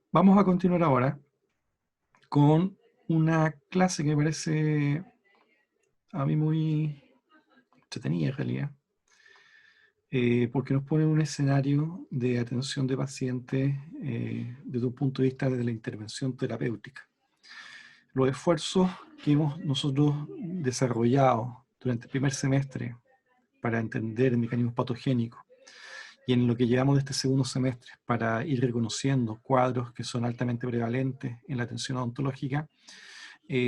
Vamos a continuar ahora con una clase que me parece a mí muy entretenida en realidad, porque nos pone en un escenario de atención de pacientes desde un punto de vista de la intervención terapéutica. Los esfuerzos que hemos nosotros desarrollado durante el primer semestre para entender el mecanismo patogénico y en lo que llevamos de este segundo semestre para ir reconociendo cuadros que son altamente prevalentes en la atención odontológica,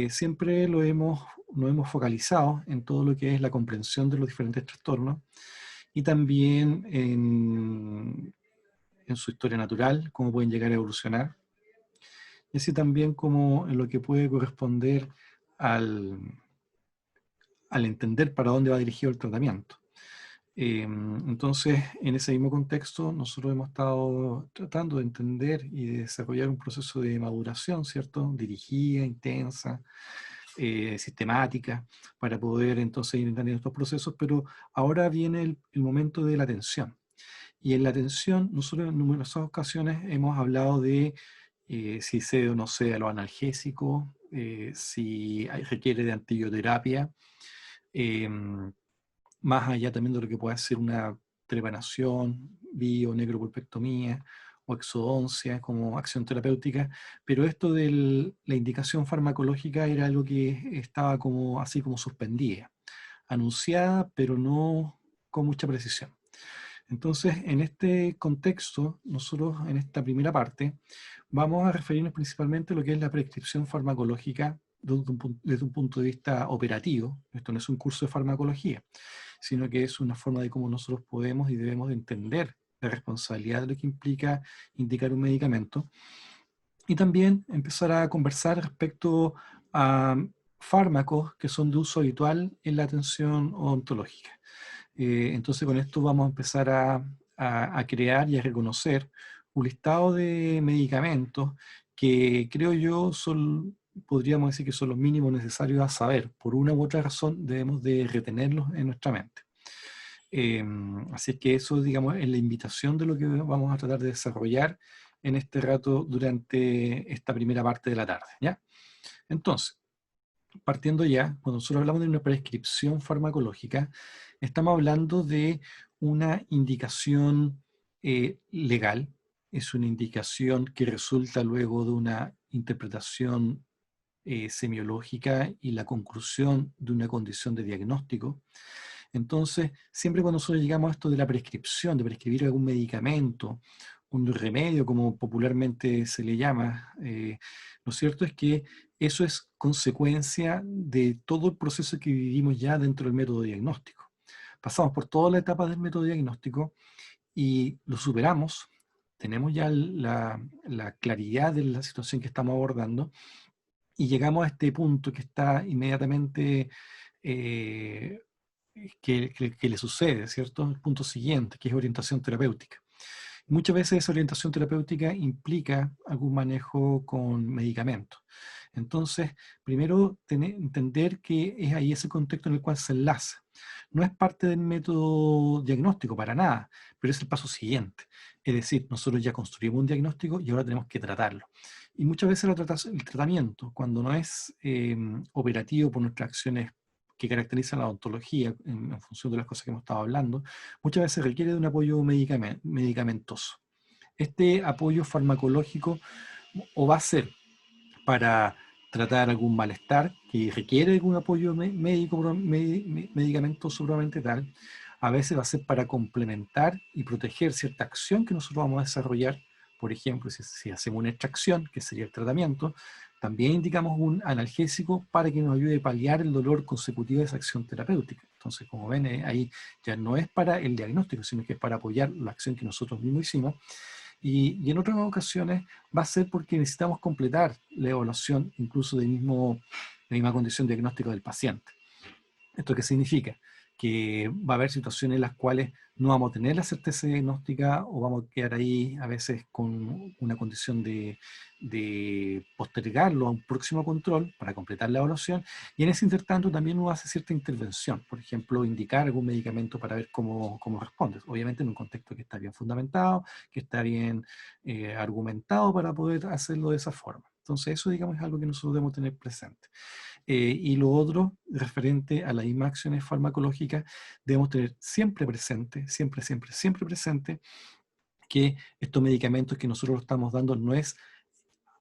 siempre nos hemos focalizado en todo lo que es la comprensión de los diferentes trastornos y también en su historia natural, cómo pueden llegar a evolucionar, y así también como en lo que puede corresponder al, al entender para dónde va dirigido el tratamiento. Entonces, en ese mismo contexto, nosotros hemos estado tratando de entender y de desarrollar un proceso de maduración, ¿cierto? Dirigida, intensa, sistemática, para poder entonces ir entendiendo estos procesos, pero ahora viene el momento de la atención. Y en la atención, nosotros en numerosas ocasiones hemos hablado de si cede o no cede a los analgésicos, si requiere de antibioterapia, em, más allá también de lo que puede ser una trepanación, bio, necropulpectomía o exodoncia como acción terapéutica, pero esto de la indicación farmacológica era algo que estaba como así como suspendida, anunciada, pero no con mucha precisión. Entonces, en este contexto, nosotros en esta primera parte vamos a referirnos principalmente a lo que es la prescripción farmacológica desde un punto de vista operativo. Esto no es un curso de farmacología, sino que es una forma de cómo nosotros podemos y debemos de entender la responsabilidad de lo que implica indicar un medicamento y también empezar a conversar respecto a fármacos que son de uso habitual en la atención odontológica. Entonces con esto vamos a empezar a crear y a reconocer un listado de medicamentos que creo yo podríamos decir que son los mínimos necesarios a saber. Por una u otra razón debemos de retenerlos en nuestra mente. Eh, Así que eso, digamos, es la invitación de lo que vamos a tratar de desarrollar en este rato durante esta primera parte de la tarde, ¿ya? Entonces, partiendo ya, cuando nosotros hablamos de una prescripción farmacológica, estamos hablando de una indicación legal, es una indicación que resulta luego de una interpretación semiológica y la conclusión de una condición de diagnóstico. Entonces, siempre cuando nosotros llegamos a esto de la prescripción, de prescribir algún medicamento, un remedio, como popularmente se le llama, lo cierto es que eso es consecuencia de todo el proceso que vivimos ya dentro del método diagnóstico. Pasamos por toda la etapa del método diagnóstico y lo superamos, tenemos ya la claridad de la situación que estamos abordando y llegamos a este punto que está inmediatamente eh, que le sucede, ¿cierto? El punto siguiente, que es orientación terapéutica. Muchas veces esa orientación terapéutica implica algún manejo con medicamentos. Entonces, primero entender que es ahí ese contexto en el cual se enlaza. No es parte del método diagnóstico para nada, pero es el paso siguiente. Es decir, nosotros ya construimos un diagnóstico y ahora tenemos que tratarlo. Y muchas veces el tratamiento, cuando no es operativo por nuestras acciones que caracterizan la odontología en función de las cosas que hemos estado hablando, muchas veces requiere de un apoyo medicamentoso. Este apoyo farmacológico o va a ser para tratar algún malestar que requiere algún apoyo médico, medicamentoso probablemente tal, a veces va a ser para complementar y proteger cierta acción que nosotros vamos a desarrollar. Por ejemplo, si hacemos una extracción, que sería el tratamiento, también indicamos un analgésico para que nos ayude a paliar el dolor consecutivo de esa acción terapéutica. Entonces, como ven, ahí ya no es para el diagnóstico, sino que es para apoyar la acción que nosotros mismos hicimos. Y en otras ocasiones va a ser porque necesitamos completar la evaluación incluso la misma condición diagnóstica del paciente. ¿Esto qué significa? que va a haber situaciones en las cuales no vamos a tener la certeza diagnóstica o vamos a quedar ahí a veces con una condición de postergarlo a un próximo control para completar la evaluación, y en ese intertanto también uno hace cierta intervención, por ejemplo, indicar algún medicamento para ver cómo responde, obviamente en un contexto que está bien fundamentado, que está bien argumentado para poder hacerlo de esa forma. Entonces eso, digamos, es algo que nosotros debemos tener presente. Y lo otro, referente a las mismas acciones farmacológicas, debemos tener siempre presente, siempre, siempre, siempre presente, que estos medicamentos que nosotros estamos dando no es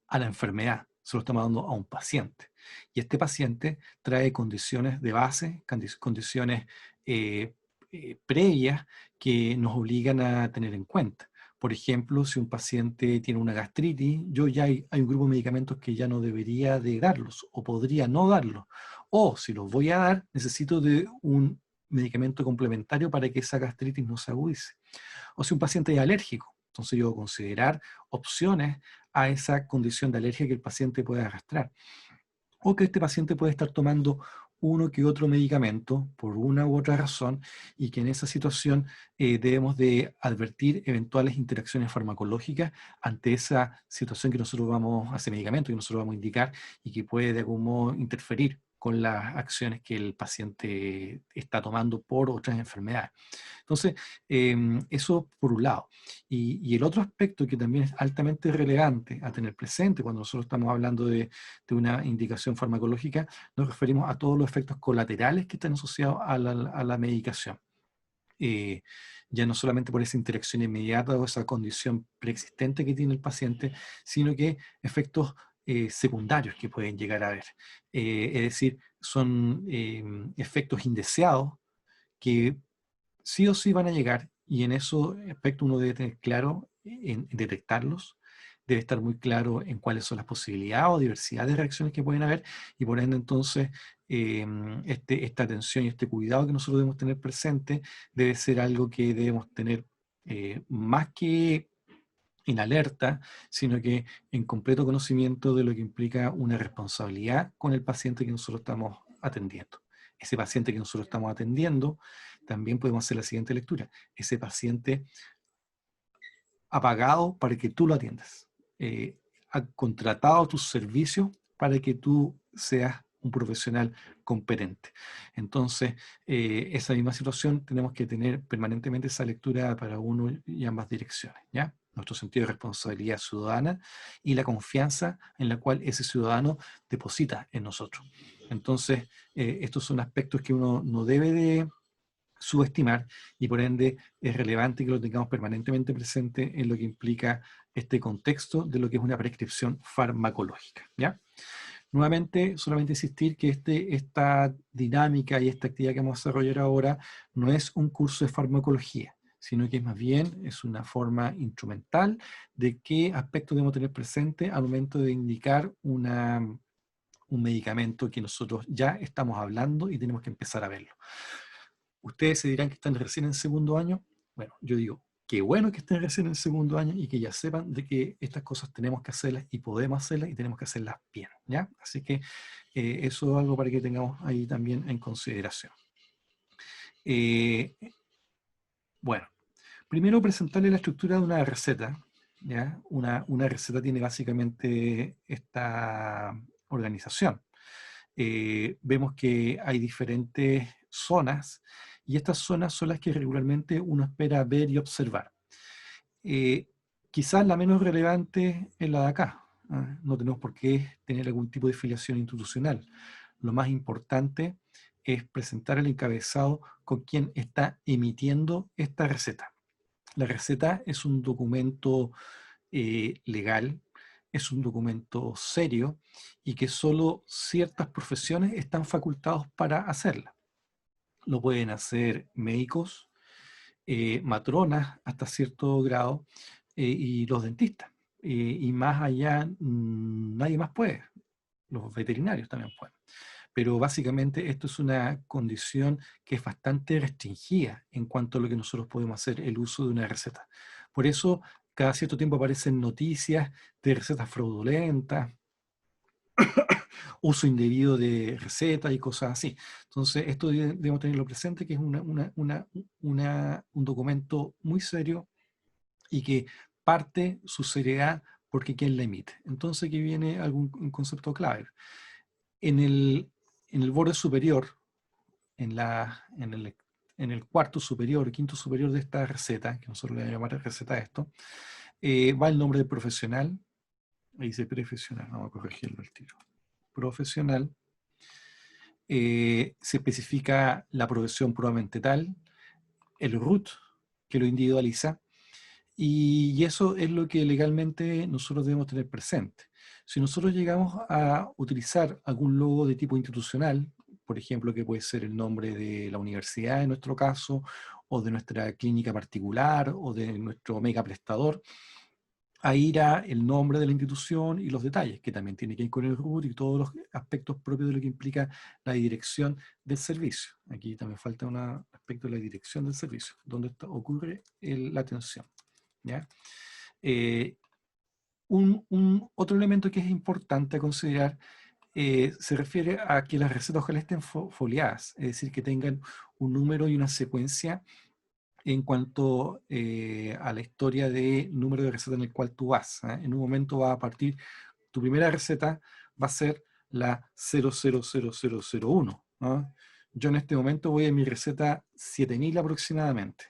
a la enfermedad, se lo estamos dando a un paciente. Y este paciente trae condiciones de base, condiciones eh, previas que nos obligan a tener en cuenta. Por ejemplo, si un paciente tiene una gastritis, hay un grupo de medicamentos que ya no debería de darlos o podría no darlos. O si los voy a dar, necesito de un medicamento complementario para que esa gastritis no se agudice. O si un paciente es alérgico, entonces yo debo considerar opciones a esa condición de alergia que el paciente puede arrastrar. O que este paciente puede estar tomando uno que otro medicamento por una u otra razón, y que en esa situación debemos de advertir eventuales interacciones farmacológicas ante esa situación que nosotros vamos, a ese medicamento que nosotros vamos a indicar y que puede de algún modo interferir con las acciones que el paciente está tomando por otras enfermedades. Entonces, eso por un lado. Y el otro aspecto que también es altamente relevante a tener presente cuando nosotros estamos hablando de una indicación farmacológica, nos referimos a todos los efectos colaterales que están asociados a la medicación. Eh, ya no solamente por esa interacción inmediata o esa condición preexistente que tiene el paciente, sino que efectos secundarios que pueden llegar a haber. Es decir, son efectos indeseados que sí o sí van a llegar, y en eso aspecto uno debe tener claro en detectarlos, debe estar muy claro en cuáles son las posibilidades o diversidad de reacciones que pueden haber, y por ende entonces esta atención y este cuidado que nosotros debemos tener presente debe ser algo que debemos tener más que en alerta, sino que en completo conocimiento de lo que implica una responsabilidad con el paciente que nosotros estamos atendiendo. Ese paciente que nosotros estamos atendiendo, también podemos hacer la siguiente lectura. Ese paciente ha pagado para que tú lo atiendas. Ha contratado tus servicios para que tú seas un profesional competente. Entonces, esa misma situación tenemos que tener permanentemente esa lectura para uno y ambas direcciones, ¿ya? Nuestro sentido de responsabilidad ciudadana y la confianza en la cual ese ciudadano deposita en nosotros. Entonces, estos son aspectos que uno no debe de subestimar, y por ende es relevante que lo tengamos permanentemente presente en lo que implica este contexto de lo que es una prescripción farmacológica, ¿ya? Nuevamente, solamente insistir que esta dinámica y esta actividad que vamos a desarrollar ahora no es un curso de farmacología, sino que más bien es una forma instrumental de qué aspectos debemos tener presente al momento de indicar un medicamento que nosotros ya estamos hablando y tenemos que empezar a verlo. Ustedes se dirán que están recién en segundo año. Bueno, yo digo, qué bueno que estén recién en segundo año y que ya sepan de que estas cosas tenemos que hacerlas y podemos hacerlas y tenemos que hacerlas bien, ¿ya? Así que eso es algo para que tengamos ahí también en consideración. Eh, bueno, primero presentarle la estructura de una receta, ¿ya? Una receta tiene básicamente esta organización. Vemos que hay diferentes zonas, y estas zonas son las que regularmente uno espera ver y observar. Eh, Quizás la menos relevante es la de acá. No tenemos por qué tener algún tipo de filiación institucional. Lo más importante es presentar el encabezado con quien está emitiendo esta receta. La receta es un documento legal, es un documento serio, y que solo ciertas profesiones están facultados para hacerla. Lo pueden hacer médicos, matronas hasta cierto grado, y los dentistas. Y más allá, nadie más puede. Los veterinarios también pueden. Pero básicamente esto es una condición que es bastante restringida en cuanto a lo que nosotros podemos hacer el uso de una receta. Por eso, cada cierto tiempo aparecen noticias de recetas fraudulentas, uso indebido de recetas y cosas así. Entonces, esto debemos tenerlo presente, que es un documento muy serio y que parte su seriedad porque ¿quién la emite? Entonces, aquí viene un concepto clave. En el borde superior, en, la, en el cuarto superior, quinto superior de esta receta, que nosotros le vamos a llamar receta a esto, va el nombre del profesional. Ahí dice profesional, vamos a corregirlo al tiro. Profesional. Se especifica la profesión puramente tal, el RUT, que lo individualiza, y eso es lo que legalmente nosotros debemos tener presente. Si nosotros llegamos a utilizar algún logo de tipo institucional, por ejemplo, que puede ser el nombre de la universidad en nuestro caso, o de nuestra clínica particular, o de nuestro mega prestador, ahí irá el nombre de la institución y los detalles, que también tiene que ir con el RUT y todos los aspectos propios de lo que implica la dirección del servicio. Aquí también falta un aspecto de la dirección del servicio, donde ocurre la atención. ¿Ya? Otro elemento que es importante a considerar se refiere a que las recetas ojalá estén foliadas, es decir, que tengan un número y una secuencia en cuanto a la historia de número de receta en el cual tú vas. En un momento va a partir, tu primera receta va a ser la 000001. ¿No? Yo en este momento voy a mi receta 7000 aproximadamente.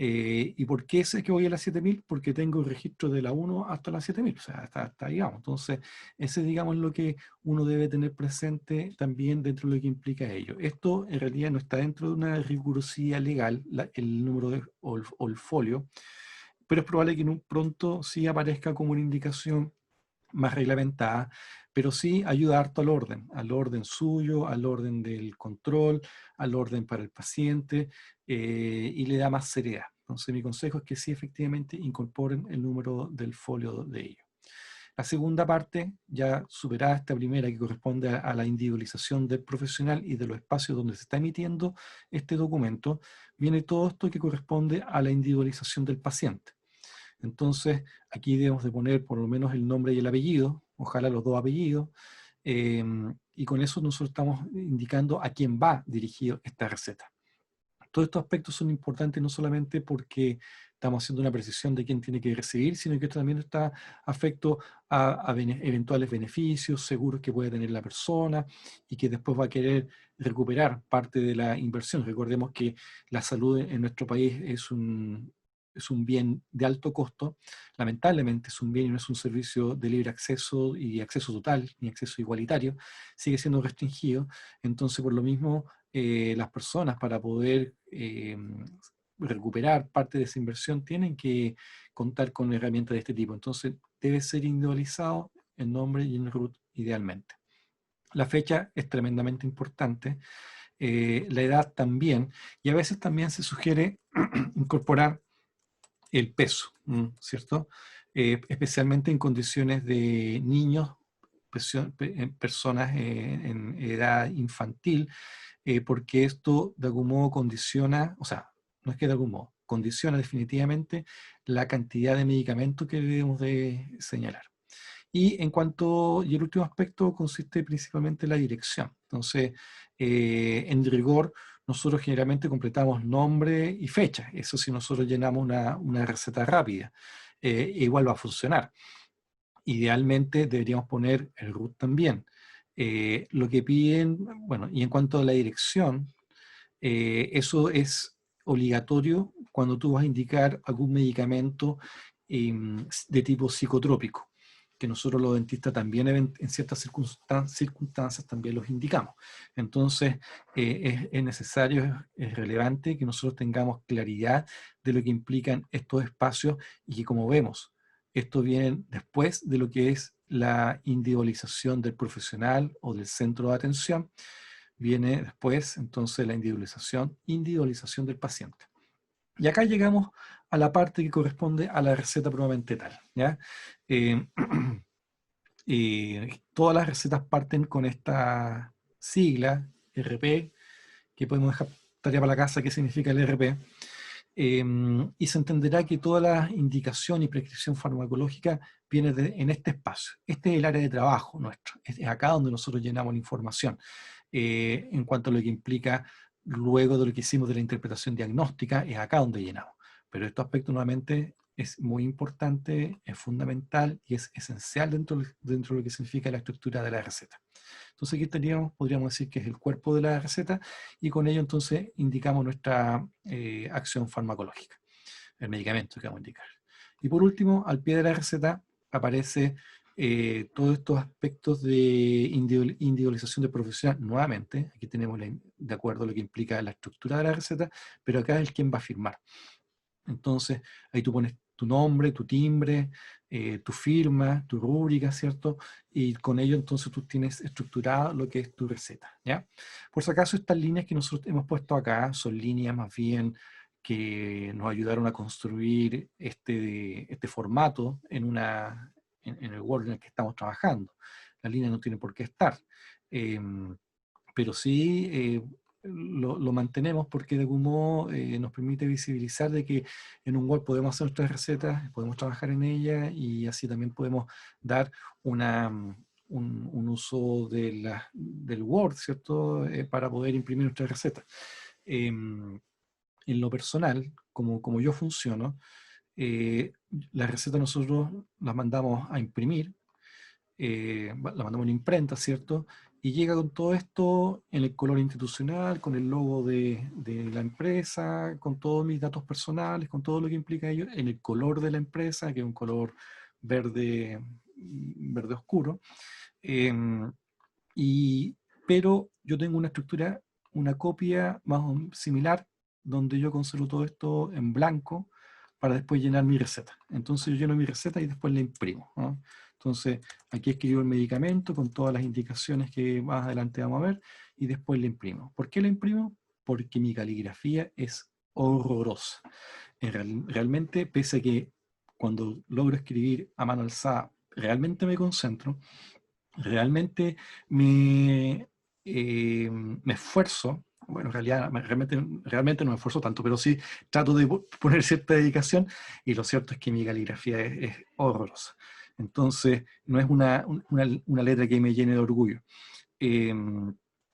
¿Y por qué sé que voy a la 7000? Porque tengo el registro de la 1 hasta la 7000, o sea, hasta ahí vamos. Entonces, ese digamos lo que uno debe tener presente también dentro de lo que implica ello. Esto en realidad no está dentro de una rigurosidad legal, el número o el folio, pero es probable que en un pronto sí aparezca como una indicación más reglamentada, pero sí ayuda harto al orden suyo, al orden del control, al orden para el paciente, y le da más seriedad. Entonces mi consejo es que sí efectivamente incorporen el número del folio de ello. La segunda parte, ya superada esta primera que corresponde a la individualización del profesional y de los espacios donde se está emitiendo este documento, viene todo esto que corresponde a la individualización del paciente. Entonces, aquí debemos de poner por lo menos el nombre y el apellido, ojalá los dos apellidos, y con eso nosotros estamos indicando a quién va dirigido esta receta. Todos estos aspectos son importantes no solamente porque estamos haciendo una precisión de quién tiene que recibir, sino que esto también está afecto a eventuales beneficios, seguros que puede tener la persona y que después va a querer recuperar parte de la inversión. Recordemos que la salud en nuestro país es un bien de alto costo, lamentablemente es un bien y no es un servicio de libre acceso y acceso total, ni acceso igualitario, sigue siendo restringido. Entonces, por lo mismo, las personas para poder recuperar parte de esa inversión tienen que contar con herramientas de este tipo. Entonces, debe ser individualizado el nombre y el root idealmente. La fecha es tremendamente importante, la edad también, y a veces también se sugiere incorporar el peso, ¿cierto? Especialmente en condiciones de niños, personas en edad infantil, porque esto de algún modo condiciona, o sea, no es que de algún modo, condiciona definitivamente la cantidad de medicamentos que debemos de señalar. Y el último aspecto consiste principalmente en la dirección. Entonces, en rigor, nosotros generalmente completamos nombre y fecha. Eso si nosotros llenamos una receta rápida, igual va a funcionar. Idealmente deberíamos poner el root también. Lo que piden, bueno, y en cuanto a la dirección, eso es obligatorio cuando tú vas a indicar algún medicamento de tipo psicotrópico, que nosotros los dentistas también en ciertas circunstancias también los indicamos. Entonces, es necesario, es relevante que nosotros tengamos claridad de lo que implican estos espacios y que, como vemos, esto viene después de lo que es la individualización del profesional o del centro de atención. Viene después entonces la individualización del paciente. Y acá llegamos a la parte que corresponde a la receta propiamente tal. ¿Ya? Eh, Todas las recetas parten con esta sigla, RP, que podemos dejar tarea para la casa, qué significa el RP. Y se entenderá que toda la indicación y prescripción farmacológica viene en este espacio. Este es el área de trabajo nuestro, es acá donde nosotros llenamos la información, en cuanto a lo que implica luego de lo que hicimos de la interpretación diagnóstica, es acá donde llenamos. Pero este aspecto nuevamente es muy importante, es fundamental y es esencial dentro de lo que significa la estructura de la receta. Entonces aquí podríamos decir que es el cuerpo de la receta y con ello entonces indicamos nuestra acción farmacológica, el medicamento que vamos a indicar. Y por último, al pie de la receta aparece todos estos aspectos de individualización de profesional. Nuevamente, aquí tenemos de acuerdo a lo que implica la estructura de la receta, pero acá es quien va a firmar. Entonces, ahí tú pones tu nombre, tu timbre, tu firma, tu rúbrica, ¿cierto? Y con ello entonces tú tienes estructurado lo que es tu receta, ¿ya? Por si acaso, estas líneas que nosotros hemos puesto acá son líneas más bien que nos ayudaron a construir este formato en el Word en el que estamos trabajando. Las líneas no tienen por qué estar. Pero sí lo mantenemos porque de algún modo nos permite visibilizar de que en un Word podemos hacer nuestras recetas, podemos trabajar en ellas y así también podemos dar un uso del Word, ¿cierto? Para poder imprimir nuestras recetas. En lo personal, como yo funciono, las recetas nosotros las mandamos a imprimir, la mandamos en imprenta, ¿cierto? Y llega con todo esto en el color institucional, con el logo de la empresa, con todos mis datos personales, con todo lo que implica ello, en el color de la empresa, que es un color verde, verde oscuro. Em, pero yo tengo una estructura, una copia más o menos similar, donde yo conservo todo esto en blanco para después llenar mi receta. Entonces yo lleno mi receta y después la imprimo, ¿no? Entonces aquí escribo el medicamento con todas las indicaciones que más adelante vamos a ver y después la imprimo. ¿Por qué la imprimo? Porque mi caligrafía es horrorosa. Realmente, pese a que cuando logro escribir a mano alzada, realmente me concentro, realmente me esfuerzo, bueno, en realidad realmente no me esfuerzo tanto, pero sí trato de poner cierta dedicación y lo cierto es que mi caligrafía es horrorosa. Entonces, no es una letra que me llene de orgullo. Eh,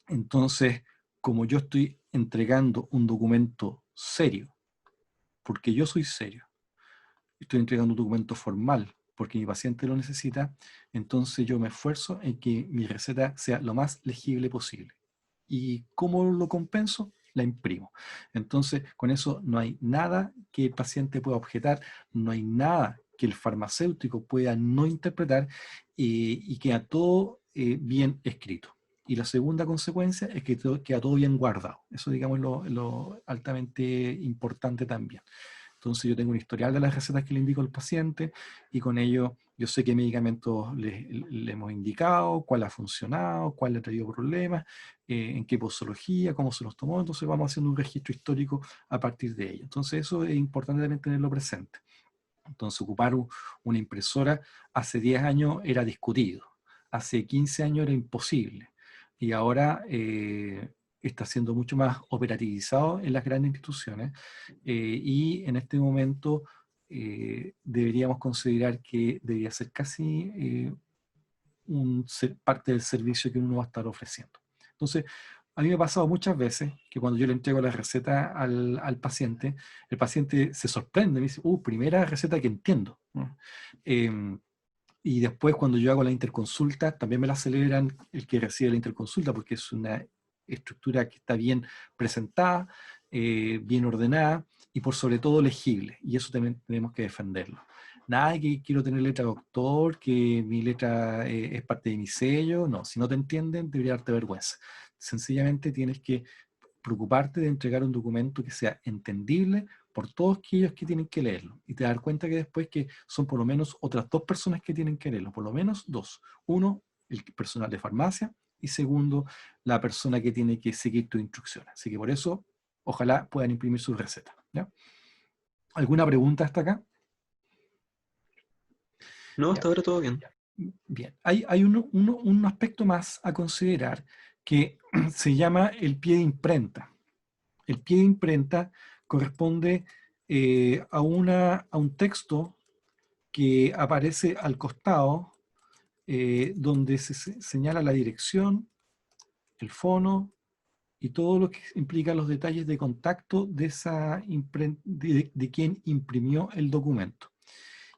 entonces, como yo estoy entregando un documento serio, porque yo soy serio, estoy entregando un documento formal porque mi paciente lo necesita, entonces yo me esfuerzo en que mi receta sea lo más legible posible. ¿Y cómo lo compenso? La imprimo. Entonces, con eso no hay nada que el paciente pueda objetar, no hay nada que el farmacéutico pueda no interpretar y queda todo bien escrito. Y la segunda consecuencia es que queda todo bien guardado. Eso, digamos, lo altamente importante también. Entonces yo tengo un historial de las recetas que le indico al paciente y con ello yo sé qué medicamentos le hemos indicado, cuál ha funcionado, cuál le ha traído problemas, en qué posología, cómo se los tomó. Entonces vamos haciendo un registro histórico a partir de ello. Entonces eso es importante también tenerlo presente. Entonces ocupar una impresora hace 10 años era discutido, hace 15 años era imposible y ahora está siendo mucho más operativizado en las grandes instituciones y en este momento deberíamos considerar que debería ser casi parte del servicio que uno va a estar ofreciendo. Entonces, a mí me ha pasado muchas veces que cuando yo le entrego la receta al paciente, el paciente se sorprende, me dice, primera receta que entiendo, ¿no? Y después cuando yo hago la interconsulta, también me la celebran el que recibe la interconsulta, porque es una estructura que está bien presentada, bien ordenada y por sobre todo legible. Y eso también tenemos que defenderlo. Nada de que quiero tener letra de doctor, que mi letra es parte de mi sello. No, si no te entienden, debería darte vergüenza. Sencillamente tienes que preocuparte de entregar un documento que sea entendible por todos aquellos que tienen que leerlo. Y te dar cuenta que después que son por lo menos otras dos personas que tienen que leerlo, por lo menos dos. Uno, el personal de farmacia, y segundo, la persona que tiene que seguir tus instrucciones. Así que por eso, ojalá puedan imprimir sus recetas. ¿Ya? ¿Alguna pregunta hasta acá? No, Ya. hasta ahora todo bien. Bien, hay un aspecto más a considerar que se llama el pie de imprenta. El pie de imprenta corresponde a un texto que aparece al costado, donde se señala la dirección, el fono y todo lo que implica los detalles de contacto de quien imprimió el documento.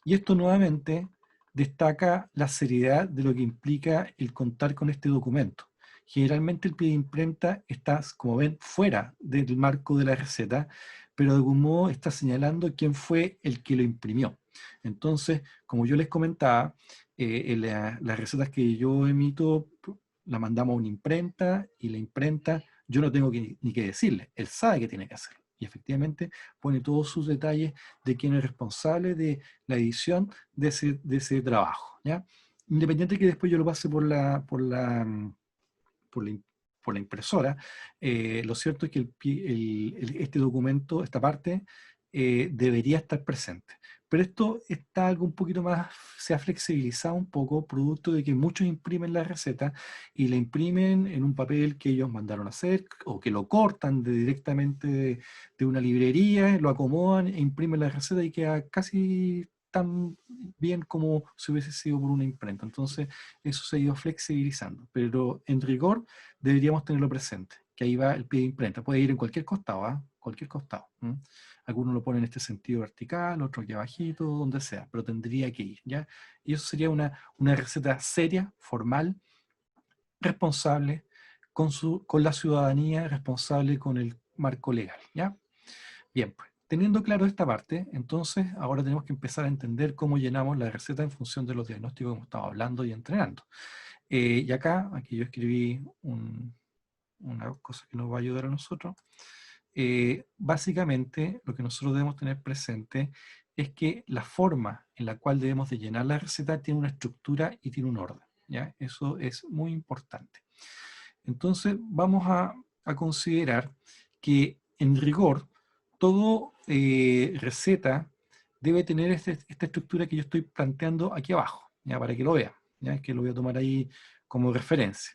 Y esto nuevamente destaca la seriedad de lo que implica el contar con este documento. Generalmente el pie de imprenta está, como ven, fuera del marco de la receta, pero de algún modo está señalando quién fue el que lo imprimió. Entonces, como yo les comentaba, las recetas que yo emito la mandamos a una imprenta, y la imprenta yo no tengo ni que decirle, él sabe qué tiene que hacer. Y efectivamente pone todos sus detalles de quién es responsable de la edición de ese trabajo, ¿ya? Independiente que después yo lo pase por la, por la impresora, lo cierto es que este documento, esta parte, debería estar presente. Pero esto está algo un poquito más, se ha flexibilizado un poco, producto de que muchos imprimen la receta y la imprimen en un papel que ellos mandaron a hacer, o que lo cortan directamente de una librería, lo acomodan e imprimen la receta y queda casi tan bien como si hubiese sido por una imprenta. Entonces, eso se ha ido flexibilizando, pero en rigor deberíamos tenerlo presente, que ahí va el pie de imprenta. Puede ir en cualquier costado, ¿ah? Cualquier costado. Algunos lo ponen en este sentido vertical, otro aquí abajito, donde sea, pero tendría que ir, ¿ya? Y eso sería una receta seria, formal, responsable, con la ciudadanía, responsable con el marco legal, ¿ya? Bien, pues, teniendo claro esta parte, entonces ahora tenemos que empezar a entender cómo llenamos la receta en función de los diagnósticos que hemos estado hablando y entrenando. Y acá, aquí yo escribí una cosa que nos va a ayudar a nosotros. Básicamente, lo que nosotros debemos tener presente es que la forma en la cual debemos de llenar la receta tiene una estructura y tiene un orden, ¿ya? Eso es muy importante. Entonces, vamos a considerar que, en rigor, todo receta debe tener esta estructura que yo estoy planteando aquí abajo, ¿ya? Para que lo vean, ¿ya? Que lo voy a tomar ahí como referencia.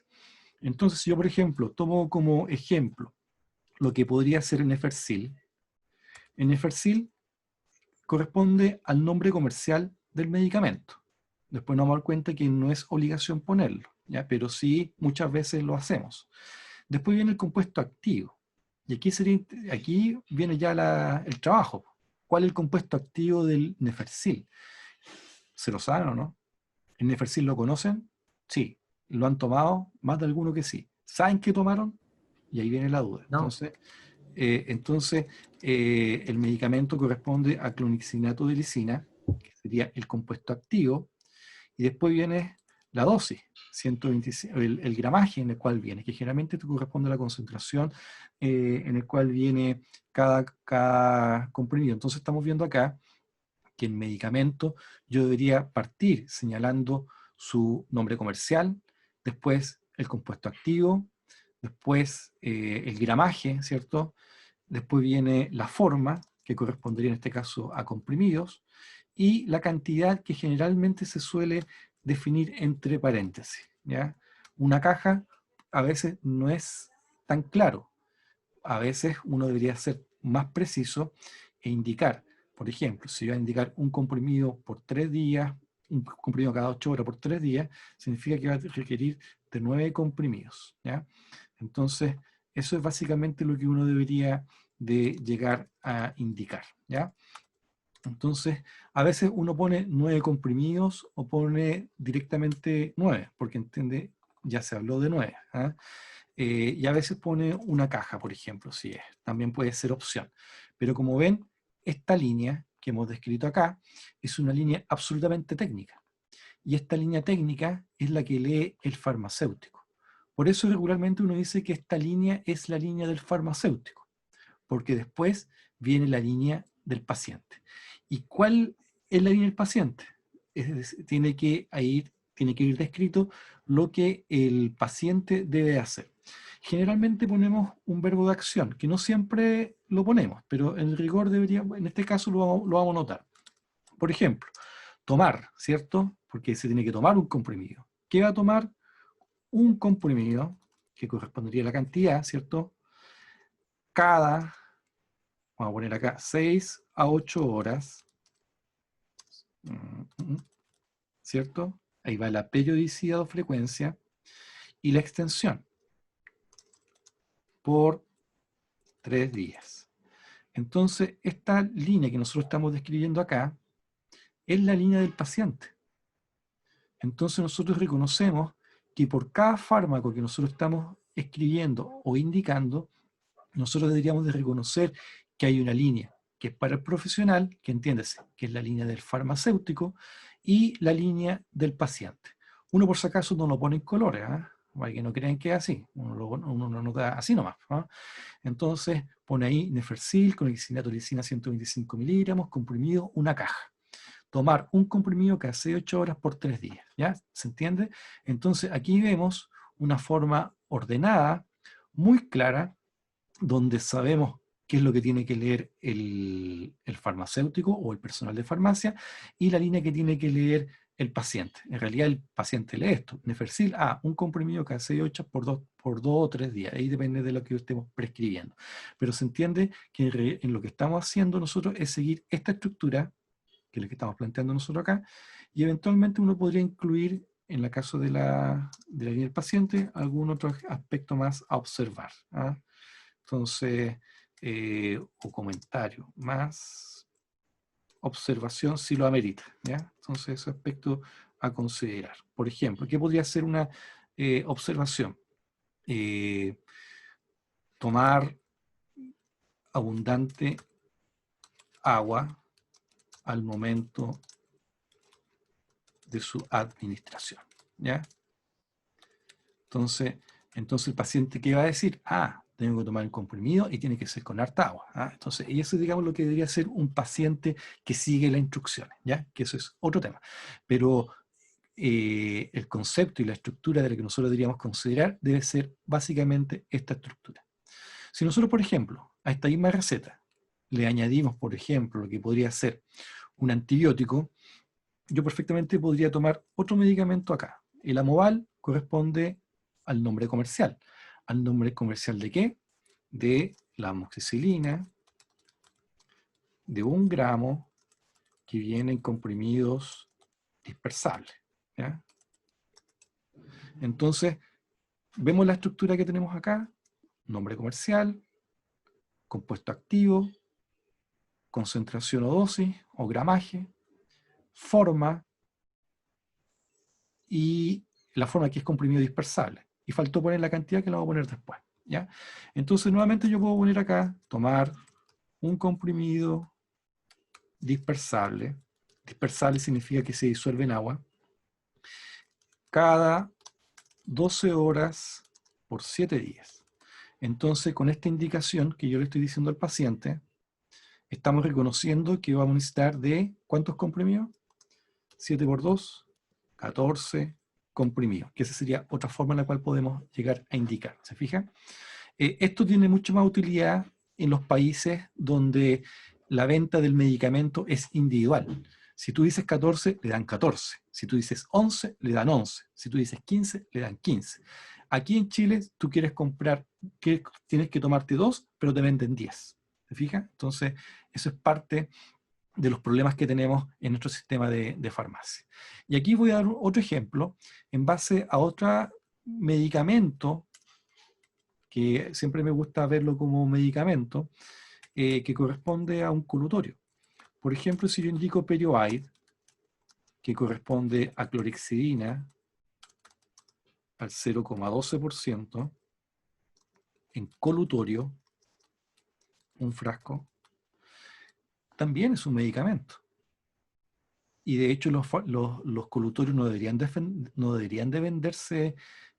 Entonces, si yo, por ejemplo, tomo como ejemplo lo que podría ser Nefersil, Nefersil corresponde al nombre comercial del medicamento. Después nos vamos a dar cuenta que no es obligación ponerlo, ¿ya? Pero sí muchas veces lo hacemos. Después viene el compuesto activo. Y aquí viene ya el trabajo. ¿Cuál es el compuesto activo del Nefersil? ¿Se lo saben o no? ¿El Nefersil lo conocen? Sí. ¿Lo han tomado? Más de alguno que sí. ¿Saben qué tomaron? Y ahí viene la duda. No, Entonces, el medicamento corresponde a clonixinato de lisina, que sería el compuesto activo, y después viene la dosis, 125, el gramaje en el cual viene, que generalmente te corresponde a la concentración en el cual viene cada comprimido. Entonces estamos viendo acá que el medicamento yo debería partir señalando su nombre comercial, después el compuesto activo, después el gramaje, ¿cierto? Después viene la forma, que correspondería en este caso a comprimidos, y la cantidad que generalmente se suele definir entre paréntesis, ¿ya? Una caja a veces no es tan claro. A veces uno debería ser más preciso e indicar, por ejemplo, si va a indicar un comprimido por 3 días, un comprimido cada 8 horas por 3 días, significa que va a requerir de 9 comprimidos, ¿ya? Entonces, eso es básicamente lo que uno debería de llegar a indicar, ¿ya? Entonces, a veces uno pone 9 comprimidos o pone directamente 9, porque entiende, ya se habló de 9, ¿ah? Y a veces pone una caja, por ejemplo, si es, también puede ser opción. Pero como ven, esta línea que hemos descrito acá es una línea absolutamente técnica. Y esta línea técnica es la que lee el farmacéutico. Por eso regularmente uno dice que esta línea es la línea del farmacéutico, porque después viene la línea del paciente. ¿Y cuál es la línea del paciente? Tiene que ir descrito lo que el paciente debe hacer. Generalmente ponemos un verbo de acción, que no siempre lo ponemos, pero en rigor en este caso lo vamos a notar. Por ejemplo, tomar, ¿cierto? Porque se tiene que tomar un comprimido. ¿Qué va a tomar? Un comprimido, que correspondería a la cantidad, ¿cierto? Cada Vamos a poner acá 6 a 8 horas, ¿cierto? Ahí va la periodicidad o frecuencia y la extensión por 3 días. Entonces, esta línea que nosotros estamos describiendo acá es la línea del paciente. Entonces nosotros reconocemos que por cada fármaco que nosotros estamos escribiendo o indicando, nosotros deberíamos de reconocer que hay una línea que es para el profesional, que entiéndase, que es la línea del farmacéutico, y la línea del paciente. Uno por si acaso no lo pone en colores, ¿eh? Para que no crean que es así, uno lo nota así nomás, ¿eh? Entonces pone ahí Nefercil con lisina 125 miligramos, comprimido, una caja. Tomar un comprimido cada 6 8 horas por 3 días, ¿ya? ¿Se entiende? Entonces aquí vemos una forma ordenada, muy clara, donde sabemos qué es lo que tiene que leer el farmacéutico o el personal de farmacia y la línea que tiene que leer el paciente. En realidad el paciente lee esto, Nefercil, un comprimido cada 6 8 por 2 o 3 días, ahí depende de lo que estemos prescribiendo. Pero se entiende que en lo que estamos haciendo nosotros es seguir esta estructura, que es lo que estamos planteando nosotros acá, y eventualmente uno podría incluir, en el caso de la línea del paciente, algún otro aspecto más a observar, ¿ah? Entonces, o comentario, más observación si lo amerita, ¿ya? Entonces, ese aspecto a considerar. Por ejemplo, ¿qué podría ser una observación? Tomar abundante agua al momento de su administración, ¿ya? Entonces, el paciente, ¿qué va a decir? Tengo que tomar un comprimido y tiene que ser con harta agua. Entonces, y eso es, digamos, lo que debería ser un paciente que sigue las instrucciones, ¿ya? Que eso es otro tema. Pero el concepto y la estructura de la que nosotros deberíamos considerar debe ser básicamente esta estructura. Si nosotros, por ejemplo, a esta misma receta le añadimos, por ejemplo, lo que podría ser un antibiótico, yo perfectamente podría tomar otro medicamento acá. El Amoval corresponde al nombre comercial. ¿Al nombre comercial de qué? De la amoxicilina de 1 gramo que viene en comprimidos dispersables, ¿ya? Entonces, vemos la estructura que tenemos acá: nombre comercial, compuesto activo, concentración o dosis o gramaje, forma, y la forma que es comprimido dispersable. Y faltó poner la cantidad, que la voy a poner después, ¿ya? Entonces, nuevamente yo puedo poner acá, tomar un comprimido dispersable. Dispersable significa que se disuelve en agua. Cada 12 horas por 7 días. Entonces, con esta indicación que yo le estoy diciendo al paciente, estamos reconociendo que vamos a necesitar de, ¿cuántos comprimidos? 7 por 2, 14 comprimidos, que esa sería otra forma en la cual podemos llegar a indicar. ¿Se fijan? Esto tiene mucha más utilidad en los países donde la venta del medicamento es individual. Si tú dices 14, le dan 14. Si tú dices 11, le dan 11. Si tú dices 15, le dan 15. Aquí en Chile, tú quieres comprar, que tienes que tomarte 2, pero te venden 10. ¿Se fija? Entonces, eso es parte de los problemas que tenemos en nuestro sistema de farmacia. Y aquí voy a dar otro ejemplo en base a otro medicamento que siempre me gusta verlo como medicamento, que corresponde a un colutorio. Por ejemplo, si yo indico Perioide, que corresponde a clorhexidina al 0,12% en colutorio, un frasco, también es un medicamento. Y de hecho los colutorios no deberían de venderse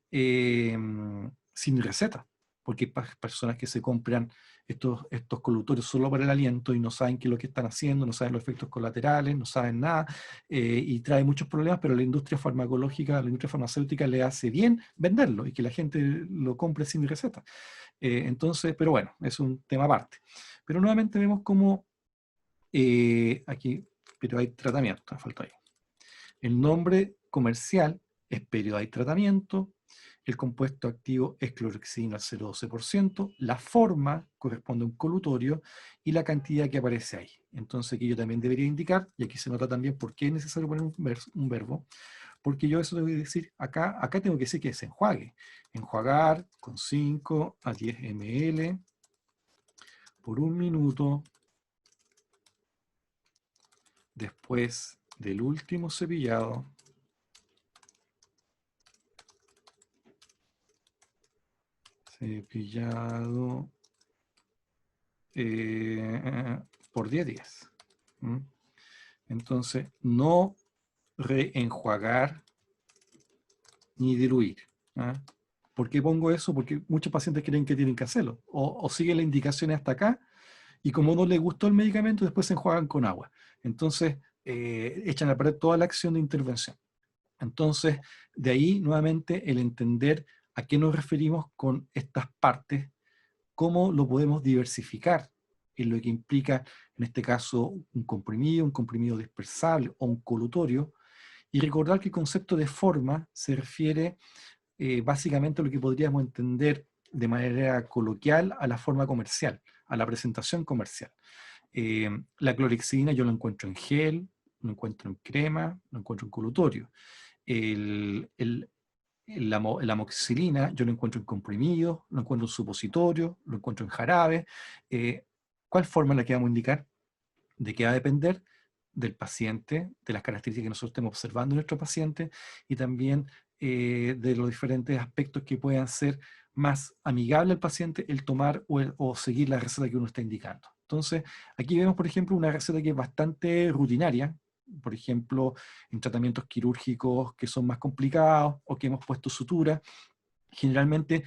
sin receta, porque hay personas que se compran estos colutorios solo para el aliento y no saben qué es lo que están haciendo, no saben los efectos colaterales, no saben nada, y trae muchos problemas, pero la industria farmacológica, la industria farmacéutica le hace bien venderlo y que la gente lo compre sin receta. Entonces, pero bueno, es un tema aparte. Pero nuevamente vemos cómo aquí, pero hay tratamiento, falta ahí. El nombre comercial es Perioide Tratamiento, El compuesto activo es clorhexidina al 0,12%, la forma corresponde a un colutorio y la cantidad que aparece ahí. Entonces aquí yo también debería indicar, y aquí se nota también por qué es necesario poner un verbo, porque yo eso tengo que decir, acá tengo que decir que es enjuague. Enjuagar con 5 a 10 ml por 1 minuto después del último cepillado por 10 días. ¿Mm? Entonces, no reenjuagar ni diluir. ¿Ah? ¿Por qué pongo eso? Porque muchos pacientes creen que tienen que hacerlo. O siguen las indicaciones hasta acá, y como no les gustó el medicamento, después se enjuagan con agua. Entonces, echan a perder toda la acción de intervención. Entonces, de ahí nuevamente el entender a qué nos referimos con estas partes, cómo lo podemos diversificar en lo que implica, en este caso, un comprimido dispersable o un colutorio, y recordar que el concepto de forma se refiere básicamente a lo que podríamos entender de manera coloquial a la forma comercial, a la presentación comercial. La clorhexidina yo lo encuentro en gel, lo encuentro en crema, lo encuentro en colutorio. La amoxicilina yo lo encuentro en comprimido, lo encuentro en supositorio, lo encuentro en jarabe. ¿Cuál forma es la que vamos a indicar? ¿De qué va a depender? Del paciente, de las características que nosotros estemos observando en nuestro paciente y también de los diferentes aspectos que puedan ser más amigables al paciente el tomar o seguir la receta que uno está indicando. Entonces, aquí vemos, por ejemplo, una receta que es bastante rutinaria, por ejemplo, en tratamientos quirúrgicos que son más complicados o que hemos puesto sutura. Generalmente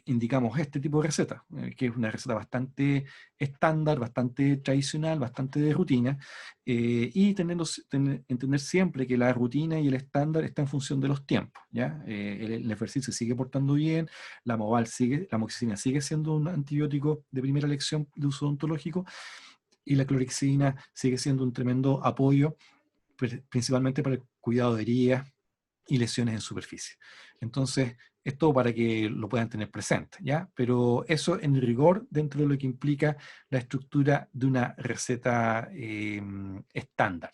indicamos este tipo de receta, que es una receta bastante estándar, bastante tradicional, bastante de rutina, y entender siempre que la rutina y el estándar está en función de los tiempos. ¿Ya? El ejercicio se sigue portando bien, la amoxicilina sigue siendo un antibiótico de primera elección de uso odontológico, y la clorhexidina sigue siendo un tremendo apoyo, principalmente para el cuidado de heridas y lesiones en superficie. Entonces, esto para que lo puedan tener presente, ¿ya? Pero eso en rigor dentro de lo que implica la estructura de una receta estándar.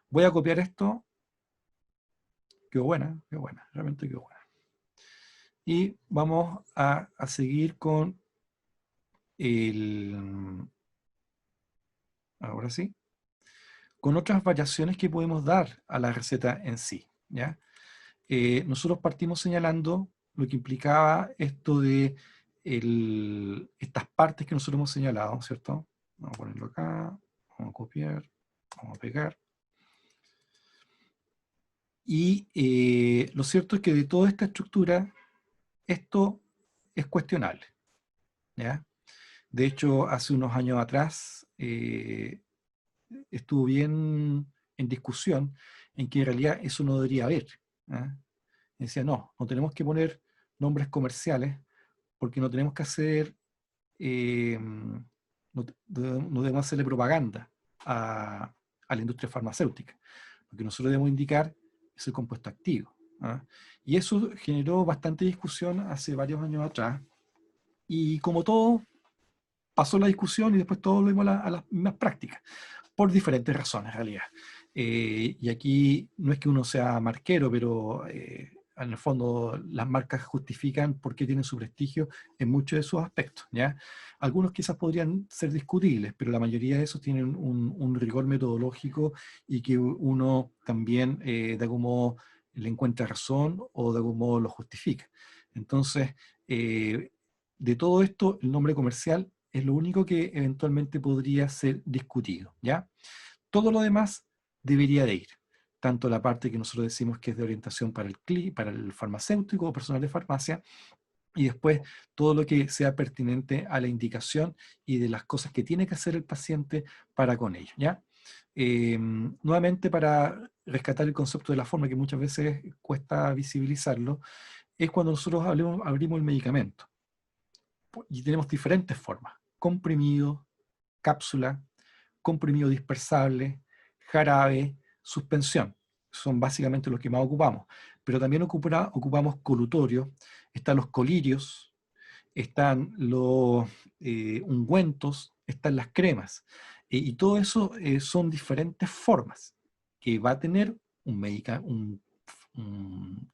Voy a copiar esto. Quedó buena, realmente quedó buena. Y vamos a seguir con el... Ahora sí. Con otras variaciones que podemos dar a la receta en sí, ¿ya? Nosotros partimos señalando lo que implicaba esto de estas partes que nosotros hemos señalado, ¿cierto? Vamos a ponerlo acá, vamos a copiar, vamos a pegar. Y lo cierto es que de toda esta estructura, esto es cuestionable, ¿ya? De hecho, hace unos años atrás estuvo bien en discusión en que en realidad eso no debería haber. ¿Ah? Decía, no tenemos que poner nombres comerciales porque no tenemos que hacer, no debemos hacerle propaganda a la industria farmacéutica. Lo que nosotros debemos indicar es el compuesto activo. ¿Ah? Y eso generó bastante discusión hace varios años atrás. Y como todo, pasó la discusión y después todo lo vimos a las mismas prácticas, por diferentes razones en realidad. Y aquí no es que uno sea marquero, pero en el fondo las marcas justifican por qué tienen su prestigio en muchos de sus aspectos. ¿Ya? Algunos quizás podrían ser discutibles, pero la mayoría de esos tienen un rigor metodológico y que uno también de algún modo le encuentra razón o de algún modo lo justifica. Entonces, de todo esto, el nombre comercial es lo único que eventualmente podría ser discutido, ¿ya? Todo lo demás debería de ir, tanto la parte que nosotros decimos que es de orientación para el farmacéutico o personal de farmacia, y después todo lo que sea pertinente a la indicación y de las cosas que tiene que hacer el paciente para con ello, ¿ya? Nuevamente, para rescatar el concepto de la forma, que muchas veces cuesta visibilizarlo, es cuando nosotros abrimos el medicamento. Y tenemos diferentes formas: comprimido, cápsula, comprimido dispersable, jarabe, suspensión. son básicamente los que más ocupamos, pero también ocupamos colutorios, están los colirios, están los ungüentos, están las cremas, y todo eso son diferentes formas que va a tener un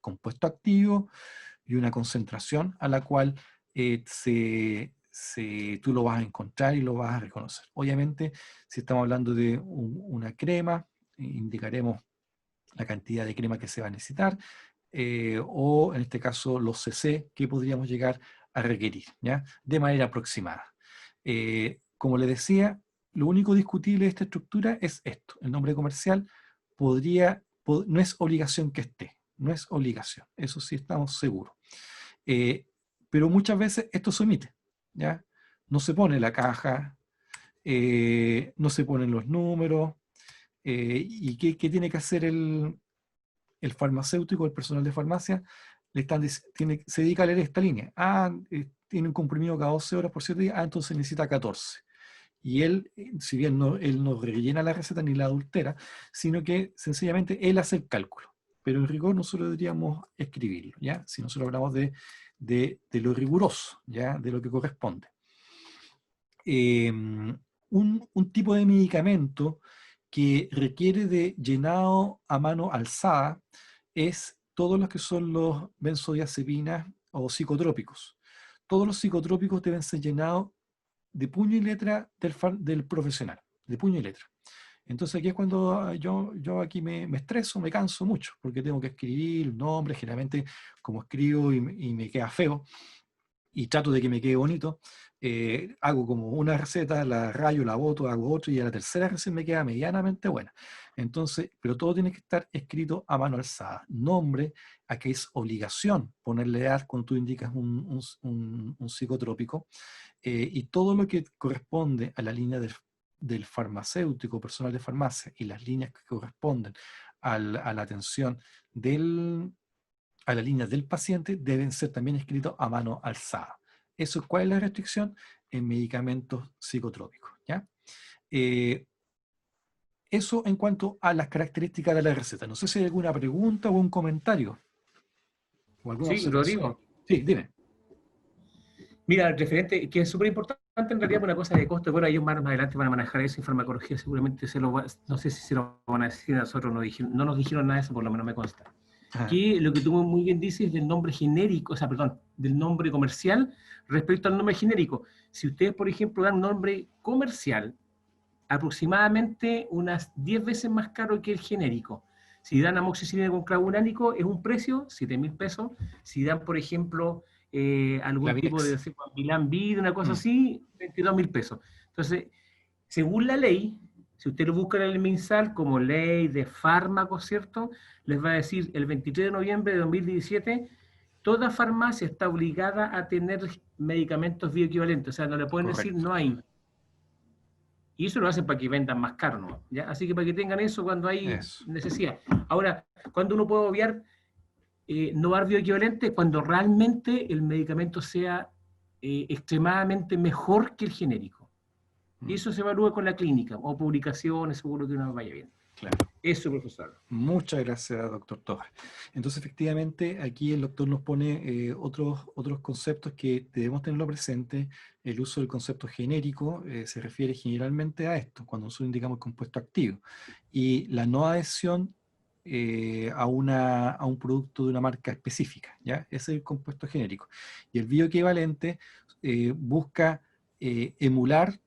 compuesto activo y una concentración a la cual tú lo vas a encontrar y lo vas a reconocer. Obviamente, si estamos hablando de una crema, indicaremos la cantidad de crema que se va a necesitar, o en este caso los CC que podríamos llegar a requerir, ¿ya? De manera aproximada. Como le decía, lo único discutible de esta estructura es esto. El nombre comercial no es obligación que esté, no es obligación, eso sí estamos seguros. Pero muchas veces esto se omite, ¿ya? No se pone la caja, no se ponen los números, ¿y qué tiene que hacer el farmacéutico, el personal de farmacia? Se dedica a leer esta línea. Tiene un comprimido cada 12 horas por 7 días, entonces necesita 14. Y él, si bien él no rellena la receta ni la adultera, sino que sencillamente él hace el cálculo. Pero en rigor nosotros deberíamos escribirlo, ¿ya? Si nosotros hablamos de lo riguroso, ¿ya? De lo que corresponde. Un tipo de medicamento que requiere de llenado a mano alzada es todos los que son los benzodiazepinas o psicotrópicos. Todos los psicotrópicos deben ser llenados de puño y letra del profesional, de puño y letra. Entonces aquí es cuando yo aquí me estreso, me canso mucho, porque tengo que escribir nombres, generalmente como escribo y me queda feo, y trato de que me quede bonito, hago como una receta, la rayo, la boto, hago otra, y a la tercera receta me queda medianamente buena. Entonces, pero todo tiene que estar escrito a mano alzada. Nombre, a que es obligación ponerle edad cuando tú indicas un psicotrópico, y todo lo que corresponde a la línea del farmacéutico, personal de farmacia, y las líneas que corresponden a la atención a la línea del paciente deben ser también escritos a mano alzada. ¿Cuál es la restricción? En medicamentos psicotrópicos, ¿ya? Eso en cuanto a las características de la receta. No sé si hay alguna pregunta o un comentario o alguna Sí, observación. Rodrigo. Sí, dime. Mira, el referente, que es súper importante en realidad por una cosa de costo, bueno, ellos más adelante van a manejar eso en farmacología, seguramente no sé si se lo van a decir, a nosotros no nos dijeron nada de eso, por lo menos me consta. Ajá. Que lo que tú muy bien dices del nombre genérico, o sea, perdón, del nombre comercial respecto al nombre genérico. Si ustedes, por ejemplo, dan un nombre comercial, aproximadamente unas 10 veces más caro que el genérico. Si dan amoxicilina con clavulánico es un precio, 7.000 pesos. Si dan, por ejemplo, algún tipo de Clavidex. Bilan-Vid, una cosa así, 22.000 pesos. Entonces, según la ley, si usted lo busca en el MinSal como ley de fármacos, ¿cierto? Les va a decir el 23 de noviembre de 2017, toda farmacia está obligada a tener medicamentos bioequivalentes. O sea, no le pueden decir Correcto. no hay. Y eso lo hacen para que vendan más caro, ¿no? ¿Ya? Así que para que tengan eso cuando hay Eso. necesidad. Ahora, cuando uno puede obviar no dar bioequivalente, cuando realmente el medicamento sea extremadamente mejor que el genérico. Y Mm, eso se evalúa con la clínica o publicaciones, seguro que uno vaya bien. claro. Eso, profesor. Muchas gracias, doctor Torres. Entonces, efectivamente, aquí el doctor nos pone otros conceptos que debemos tenerlo presente. El uso del concepto genérico se refiere generalmente a esto, cuando nosotros indicamos compuesto activo. Y la no adhesión a un producto de una marca específica, ¿ya? Ese es el compuesto genérico. Y el bioequivalente busca emular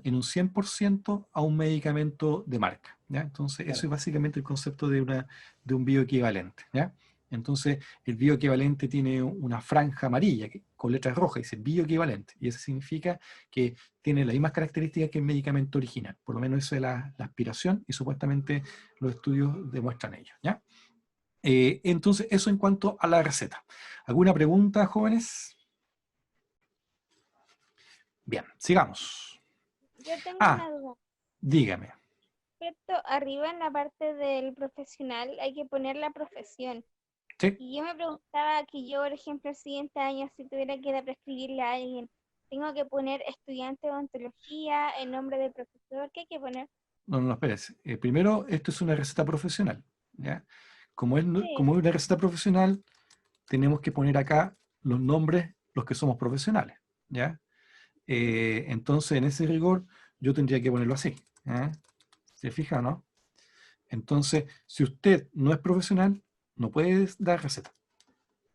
en un 100% a un medicamento de marca, ¿ya? Entonces, eso Claro. es básicamente el concepto de un bioequivalente, ¿ya? Entonces, el bioequivalente tiene una franja amarilla con letras rojas, dice bioequivalente, y eso significa que tiene las mismas características que el medicamento original. Por lo menos esa es la aspiración, y supuestamente los estudios demuestran ello, ¿ya? Entonces, eso en cuanto a la receta. ¿Alguna pregunta, jóvenes? Bien, sigamos. Yo tengo Ah, una duda. dígame. ¿Cierto? Arriba en la parte del profesional hay que poner la profesión. ¿Sí? Y yo me preguntaba que yo, por ejemplo, el siguiente año, si tuviera que ir a prescribirle a alguien, tengo que poner estudiante de odontología, el nombre del profesor, ¿qué hay que poner? No, no, espérese. Primero, esto es una receta profesional. ¿ya? Como es, Sí. como es una receta profesional, tenemos que poner acá los nombres, los que somos profesionales, ¿ya? Entonces, en ese rigor, yo tendría que ponerlo así, ¿ya? ¿Se fija, no? Entonces, si usted no es profesional, no puede dar receta.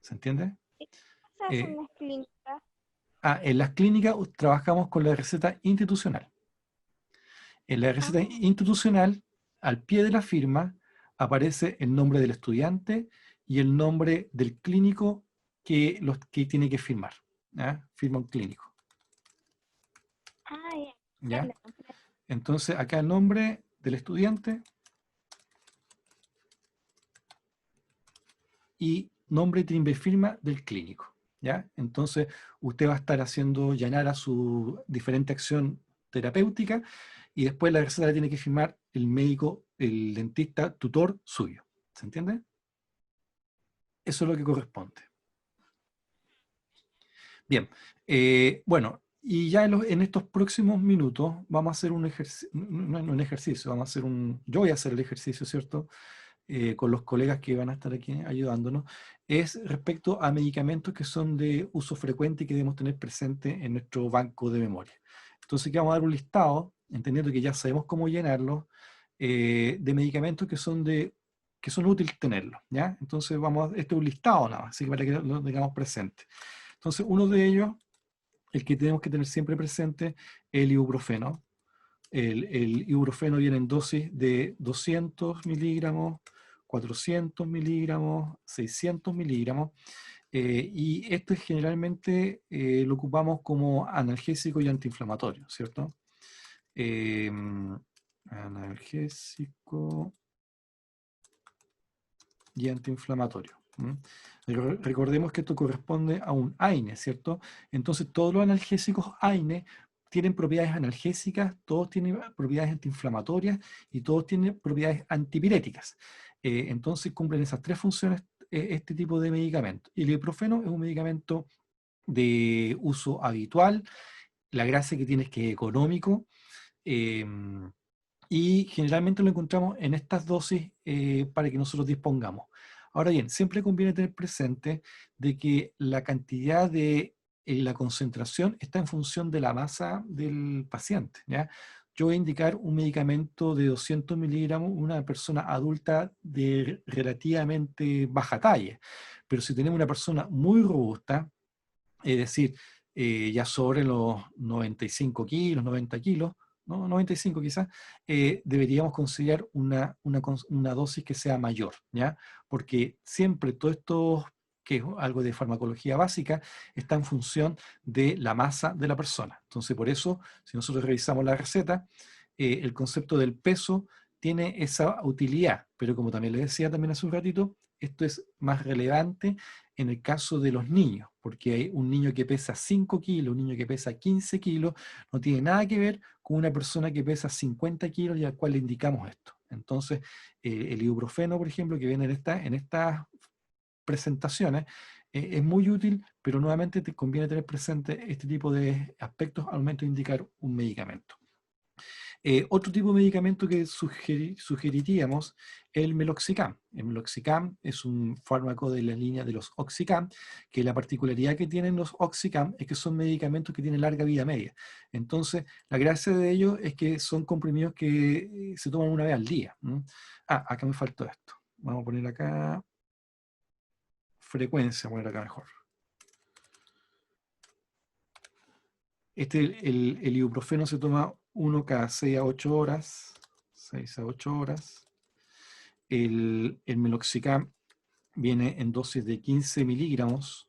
¿Se entiende? ¿Y qué pasa en Eh, las clínicas? en las clínicas trabajamos con la receta institucional. En la receta Ah, institucional, al pie de la firma, aparece el nombre del estudiante y el nombre del clínico que tiene que firmar, ¿ya? Firma un clínico, ya, ¿ya? comprendo, comprendo. Entonces, acá el nombre del estudiante y nombre, timbre y firma del clínico, ¿ya? Entonces, usted va a estar haciendo llenar a su diferente acción terapéutica y después la receta la tiene que firmar el médico, el dentista, tutor suyo. ¿Se entiende? Eso es lo que corresponde. Bien, bueno, y ya en estos próximos minutos vamos a hacer un ejercicio, un ejercicio, vamos a hacer yo voy a hacer el ejercicio, ¿cierto? Con los colegas que van a estar aquí ayudándonos, es respecto a medicamentos que son de uso frecuente y que debemos tener presente en nuestro banco de memoria. Entonces, aquí vamos a dar un listado, entendiendo que ya sabemos cómo llenarlo, de medicamentos que son útiles tenerlos, ¿ya? Entonces, este es un listado nada más, así que para que lo tengamos presente. Entonces, uno de ellos, el que tenemos que tener siempre presente, es el ibuprofeno. El ibuprofeno viene en dosis de 200 miligramos, 400 miligramos, 600 miligramos, y esto es generalmente lo ocupamos como analgésico y antiinflamatorio, ¿cierto? Eh, analgésico y antiinflamatorio. Recordemos que esto corresponde a un AINE, ¿cierto? Entonces, todos los analgésicos AINE tienen propiedades analgésicas, todos tienen propiedades antiinflamatorias y todos tienen propiedades antipiréticas. Entonces, cumplen esas tres funciones este tipo de medicamento. Y el ibuprofeno es un medicamento de uso habitual. La gracia que tiene es que es económico. eh, y generalmente lo encontramos en estas dosis para que nosotros dispongamos. Ahora bien, siempre conviene tener presente de que la cantidad de la concentración está en función de la masa del paciente, ¿ya? Yo voy a indicar un medicamento de 200 miligramos a una persona adulta de relativamente baja talla, pero si tenemos una persona muy robusta, es decir, ya sobre los 95 kilos, 90 kilos, ¿no? 95 quizás, deberíamos considerar una dosis que sea mayor, ¿ya? Porque siempre todo esto, que es algo de farmacología básica, está en función de la masa de la persona. Entonces, por eso, si nosotros revisamos la receta, el concepto del peso tiene esa utilidad, pero como también le decía también hace un ratito, esto es más relevante en el caso de los niños, porque hay un niño que pesa 5 kilos, un niño que pesa 15 kilos, no tiene nada que ver con una persona que pesa 50 kilos y al cual le indicamos esto. Entonces, el ibuprofeno, por ejemplo, que viene en estas presentaciones, es muy útil, pero nuevamente te conviene tener presente este tipo de aspectos al momento de indicar un medicamento. Otro tipo de medicamento que sugeriríamos es el meloxicam. El meloxicam es un fármaco de la línea de los oxicam, que la particularidad que tienen los oxicam es que son medicamentos que tienen larga vida media. Entonces, la gracia de ellos es que son comprimidos que se toman una vez al día. Acá me faltó esto. Vamos a poner acá frecuencia, poner acá mejor. El ibuprofeno se toma 1 cada 6 a 8 horas. 6 a 8 horas. El meloxicam viene en dosis de 15 miligramos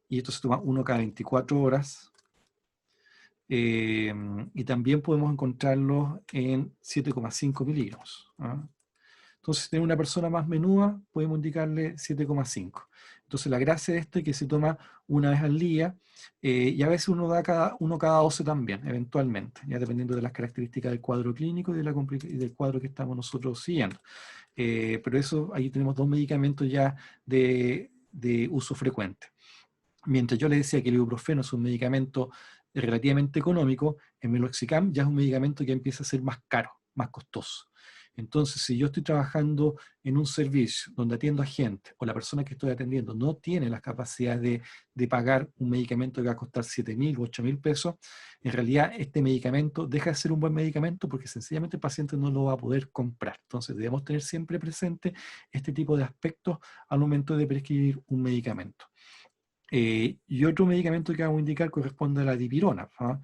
y esto se toma 1 cada 24 horas. Y también podemos encontrarlo en 7,5 miligramos. Entonces, si tenemos una persona más menuda, podemos indicarle 7,5. Entonces, la gracia de esto es que se toma una vez al día y a veces uno da uno cada 12 también, eventualmente, ya dependiendo de las características del cuadro clínico y y del cuadro que estamos nosotros siguiendo. Pero eso, ahí tenemos dos medicamentos ya de uso frecuente. Mientras yo le decía que el ibuprofeno es un medicamento relativamente económico, el meloxicam ya es un medicamento que empieza a ser más caro, más costoso. Entonces, si yo estoy trabajando en un servicio donde atiendo a gente, o la persona que estoy atendiendo no tiene la capacidad de pagar un medicamento que va a costar 7.000 u 8.000 pesos, en realidad este medicamento deja de ser un buen medicamento porque sencillamente el paciente no lo va a poder comprar. Entonces, debemos tener siempre presente este tipo de aspectos al momento de prescribir un medicamento. Y otro medicamento que vamos a indicar corresponde a la dipirona, ¿ah?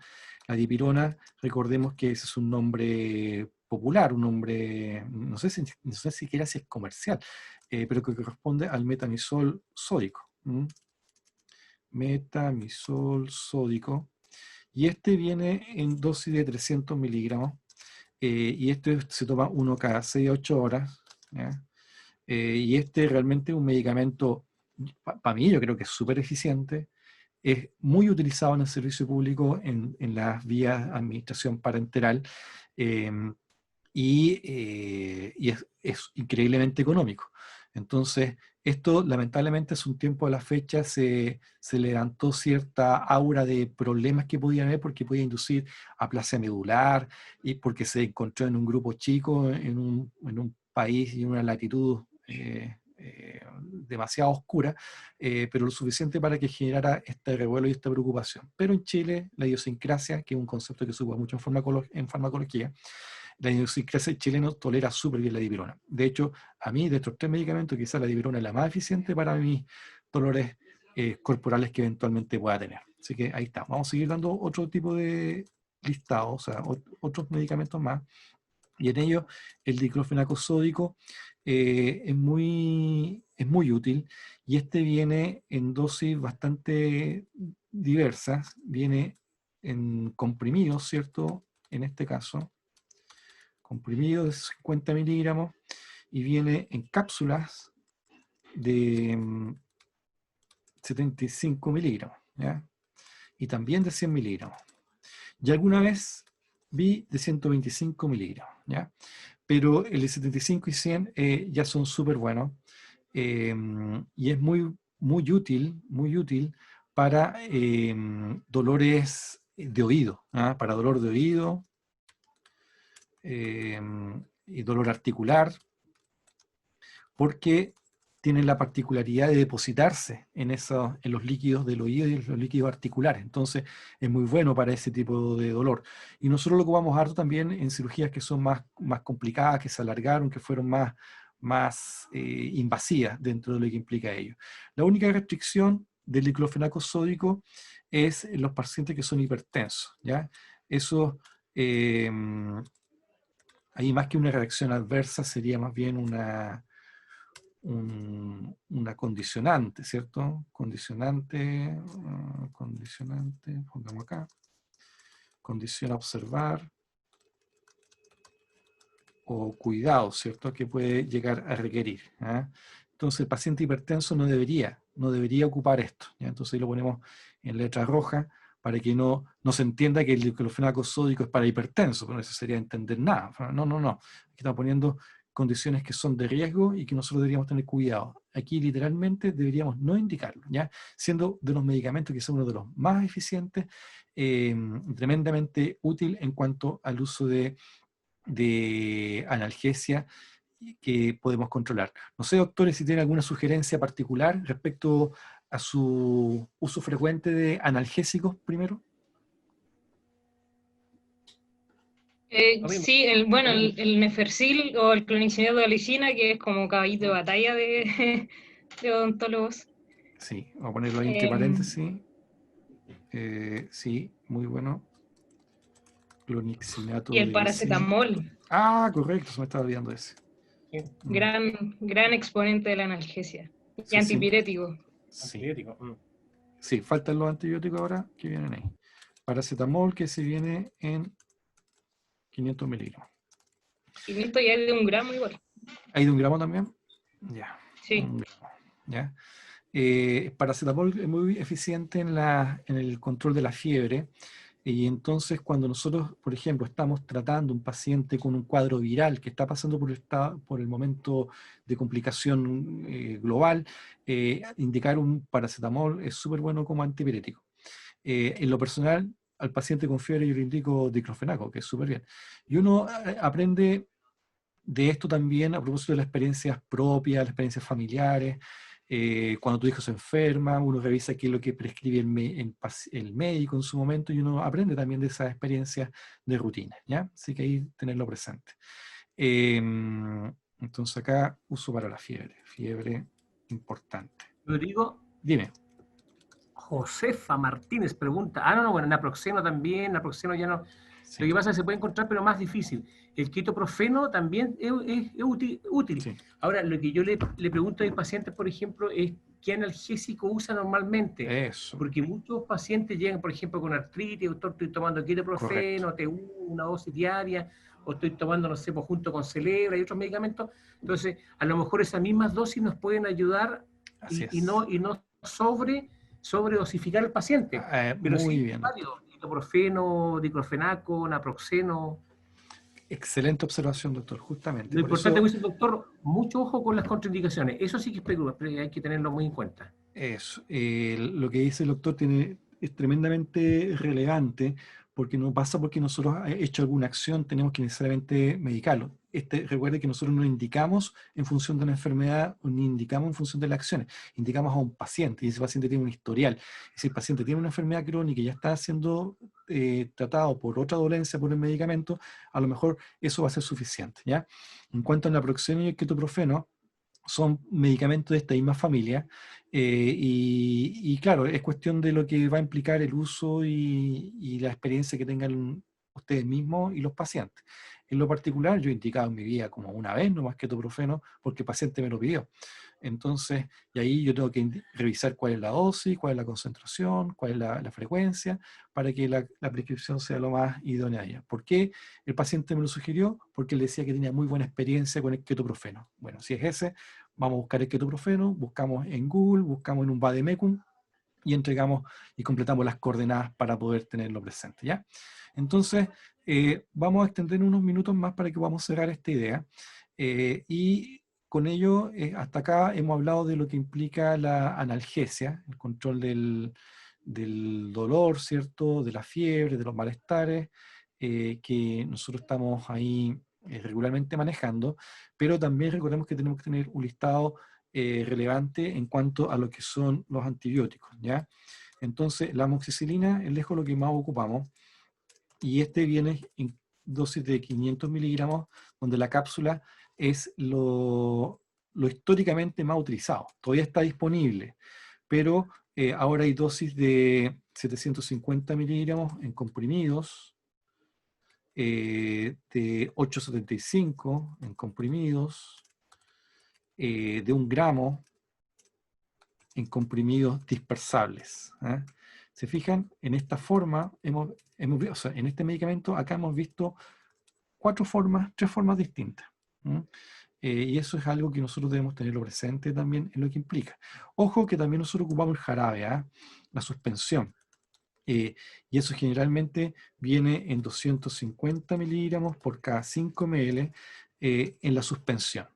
La dipirona, recordemos que ese es un nombre popular, un nombre, no sé siquiera si es comercial, pero que corresponde al metamisol sódico. Metamisol sódico. Y este viene en dosis de 300 miligramos. Y este se toma uno cada 6 a 8 horas. ¿Ya? Y este realmente es un medicamento, para mí yo creo que es súper eficiente, es muy utilizado en el servicio público en las vías de administración parenteral, eh, y es increíblemente económico. Entonces, esto lamentablemente hace un tiempo a la fecha se levantó cierta aura de problemas que podían haber porque podía inducir aplasia medular y porque se encontró en un grupo chico, en un país y en una latitud demasiado oscura, pero lo suficiente para que generara este revuelo y esta preocupación. Pero en Chile, la idiosincrasia, que es un concepto que se usa mucho en farmacología, la idiosincrasia chilena tolera súper bien la dipirona. De hecho, a mí, de estos 3 medicamentos, quizás la dipirona es la más eficiente para mis dolores corporales que eventualmente pueda tener. Así que ahí está. Vamos a seguir dando otro tipo de listado, o sea, otros medicamentos más. Y en ello, el diclofenaco sódico es muy útil, y este viene en dosis bastante diversas. Viene en comprimidos, ¿cierto? En este caso, comprimido de 50 miligramos, y viene en cápsulas de 75 miligramos, ¿ya? Y también de 100 miligramos. Y alguna vez vi de 125 miligramos, ¿ya? Pero el de 75 y 100 ya son súper buenos, y es muy útil para dolores de oído, ¿ah? Para dolor de oído, y dolor articular, porque tienen la particularidad de depositarse en los líquidos del oído y en los líquidos articulares. Entonces es muy bueno para ese tipo de dolor. Y nosotros lo ocupamos harto también en cirugías que son más complicadas, que se alargaron, que fueron más invasivas dentro de lo que implica ello. La única restricción del diclofenaco sódico es en los pacientes que son hipertensos, ¿ya? Eso, ahí más que una reacción adversa sería más bien una condicionante, ¿cierto? Condicionante, pongamos acá, condición a observar, o cuidado, ¿cierto? Que puede llegar a requerir, ¿ah? Entonces el paciente hipertenso no debería ocupar esto, ¿ya? Entonces ahí lo ponemos en letra roja para que no se entienda que el diclofenaco sódico es para hipertenso, pero eso sería entender nada. No. Aquí estamos poniendo condiciones que son de riesgo y que nosotros deberíamos tener cuidado. Aquí literalmente deberíamos no indicarlo, ¿ya? Siendo de los medicamentos que son uno de los más eficientes, tremendamente útil en cuanto al uso de analgesia que podemos controlar. No sé, doctores, si tienen alguna sugerencia particular respecto a su uso frecuente de analgésicos primero. Sí, el Nefercil o el clonicineto de alicina, que es como caballito de batalla de, de odontólogos. Sí, vamos a ponerlo ahí entre paréntesis. Sí, muy bueno. Clonixinato Y el de paracetamol. Ah, correcto, se me estaba olvidando ese. Gran exponente de la analgesia. Y Sí, antipirético. Sí. Sí, faltan los antibióticos ahora que vienen ahí. Paracetamol, que se viene en 500 miligramos. 500 ya es de 1 gramo igual. ¿Hay de 1 gramo también? Ya. Sí. 1 gramo, ¿ya? Paracetamol es muy eficiente en el control de la fiebre, y entonces cuando nosotros, por ejemplo, estamos tratando un paciente con un cuadro viral que está pasando por el momento de complicación global, indicar un paracetamol es súper bueno como antipirético. En lo personal, al paciente con fiebre yo le indico diclofenaco, que es súper bien. Y uno aprende de esto también, a propósito de las experiencias propias, las experiencias familiares, cuando tu hijo se enferma, uno revisa qué es lo que prescribe el médico en su momento y uno aprende también de esas experiencias de rutina, ¿ya? Así que ahí tenerlo presente. Entonces acá, uso para la fiebre importante. Rodrigo, Dime. Josefa Martínez pregunta, no, bueno, naproxeno también, naproxeno ya no. Sí, Lo que pasa es que se puede encontrar, pero más difícil. El ketoprofeno también es útil. sí, Ahora, lo que yo le pregunto a mis pacientes, por ejemplo, es qué analgésico usa normalmente. eso, Porque muchos pacientes llegan, por ejemplo, con artritis, doctor, estoy tomando correcto. ketoprofeno, TU, una dosis diaria, o estoy tomando, no sé, pues, junto con Celebra y otros medicamentos. Entonces, a lo mejor esas mismas dosis nos pueden ayudar Así y es. no sobredosificar al paciente. Pero Muy sí, bien, doctor. válido, ketoprofeno, diclofenaco, naproxeno. Excelente observación, doctor, justamente. Lo Por importante, eso, como dice el doctor, mucho ojo con las contraindicaciones. Eso sí que hay que tenerlo muy en cuenta. lo que dice el doctor es tremendamente relevante, porque no pasa porque nosotros hemos hecho alguna acción, tenemos que necesariamente medicarlo. Recuerde que nosotros no indicamos en función de una enfermedad, ni indicamos en función de las acciones, indicamos a un paciente, y ese paciente tiene un historial. Y si el paciente tiene una enfermedad crónica y ya está siendo tratado por otra dolencia, por el medicamento, a lo mejor eso va a ser suficiente, ¿ya? En cuanto a naproxeno y el ketoprofeno, son medicamentos de esta misma familia, y claro, es cuestión de lo que va a implicar el uso y la experiencia que tengan ustedes mismos y los pacientes. En lo particular, yo he indicado en mi vida como una vez nomás ketoprofeno porque el paciente me lo pidió. Entonces, y ahí yo tengo que revisar cuál es la dosis, cuál es la concentración, cuál es la frecuencia, para que la prescripción sea lo más idónea. ¿Por qué el paciente me lo sugirió? Porque él decía que tenía muy buena experiencia con el ketoprofeno. Bueno, si es ese, vamos a buscar el ketoprofeno, buscamos en Google, buscamos en un vademecum y entregamos y completamos las coordenadas para poder tenerlo presente, ¿ya? Entonces, vamos a extender unos minutos más para que podamos cerrar esta idea. Y con ello, hasta acá hemos hablado de lo que implica la analgesia, el control del dolor, ¿cierto? De la fiebre, de los malestares, que nosotros estamos ahí regularmente manejando, pero también recordemos que tenemos que tener un listado relevante en cuanto a lo que son los antibióticos, ¿ya? Entonces, la amoxicilina es lejos lo que más ocupamos, y este viene en dosis de 500 miligramos, donde la cápsula es lo históricamente más utilizado. Todavía está disponible, pero ahora hay dosis de 750 miligramos en comprimidos, de 875 en comprimidos, de 1 gramo en comprimidos dispersables. ¿Se fijan? En esta forma, o sea, en este medicamento, acá hemos visto 3 formas distintas. Y eso es algo que nosotros debemos tenerlo presente también en lo que implica. Ojo que también nosotros ocupamos el jarabe, la suspensión. Y eso generalmente viene en 250 miligramos por cada 5 ml en la suspensión.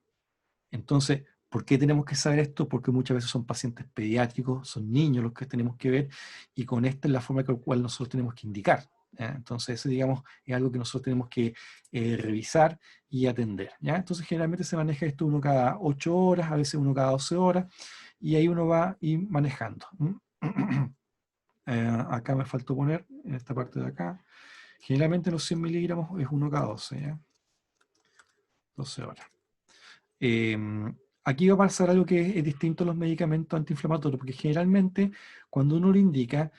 Entonces, ¿por qué tenemos que saber esto? Porque muchas veces son pacientes pediátricos, son niños los que tenemos que ver, y con esta es la forma con la cual nosotros tenemos que indicar. Entonces, eso, digamos, es algo que nosotros tenemos que revisar y atender, ¿ya? Entonces, generalmente se maneja esto uno cada 8 horas, a veces uno cada 12 horas, y ahí uno va a ir manejando. Acá me faltó poner, en esta parte de acá, generalmente los 100 miligramos es uno cada 12, ¿ya? 12 horas. Aquí va a pasar algo que es distinto a los medicamentos antiinflamatorios, porque generalmente cuando uno lo indica,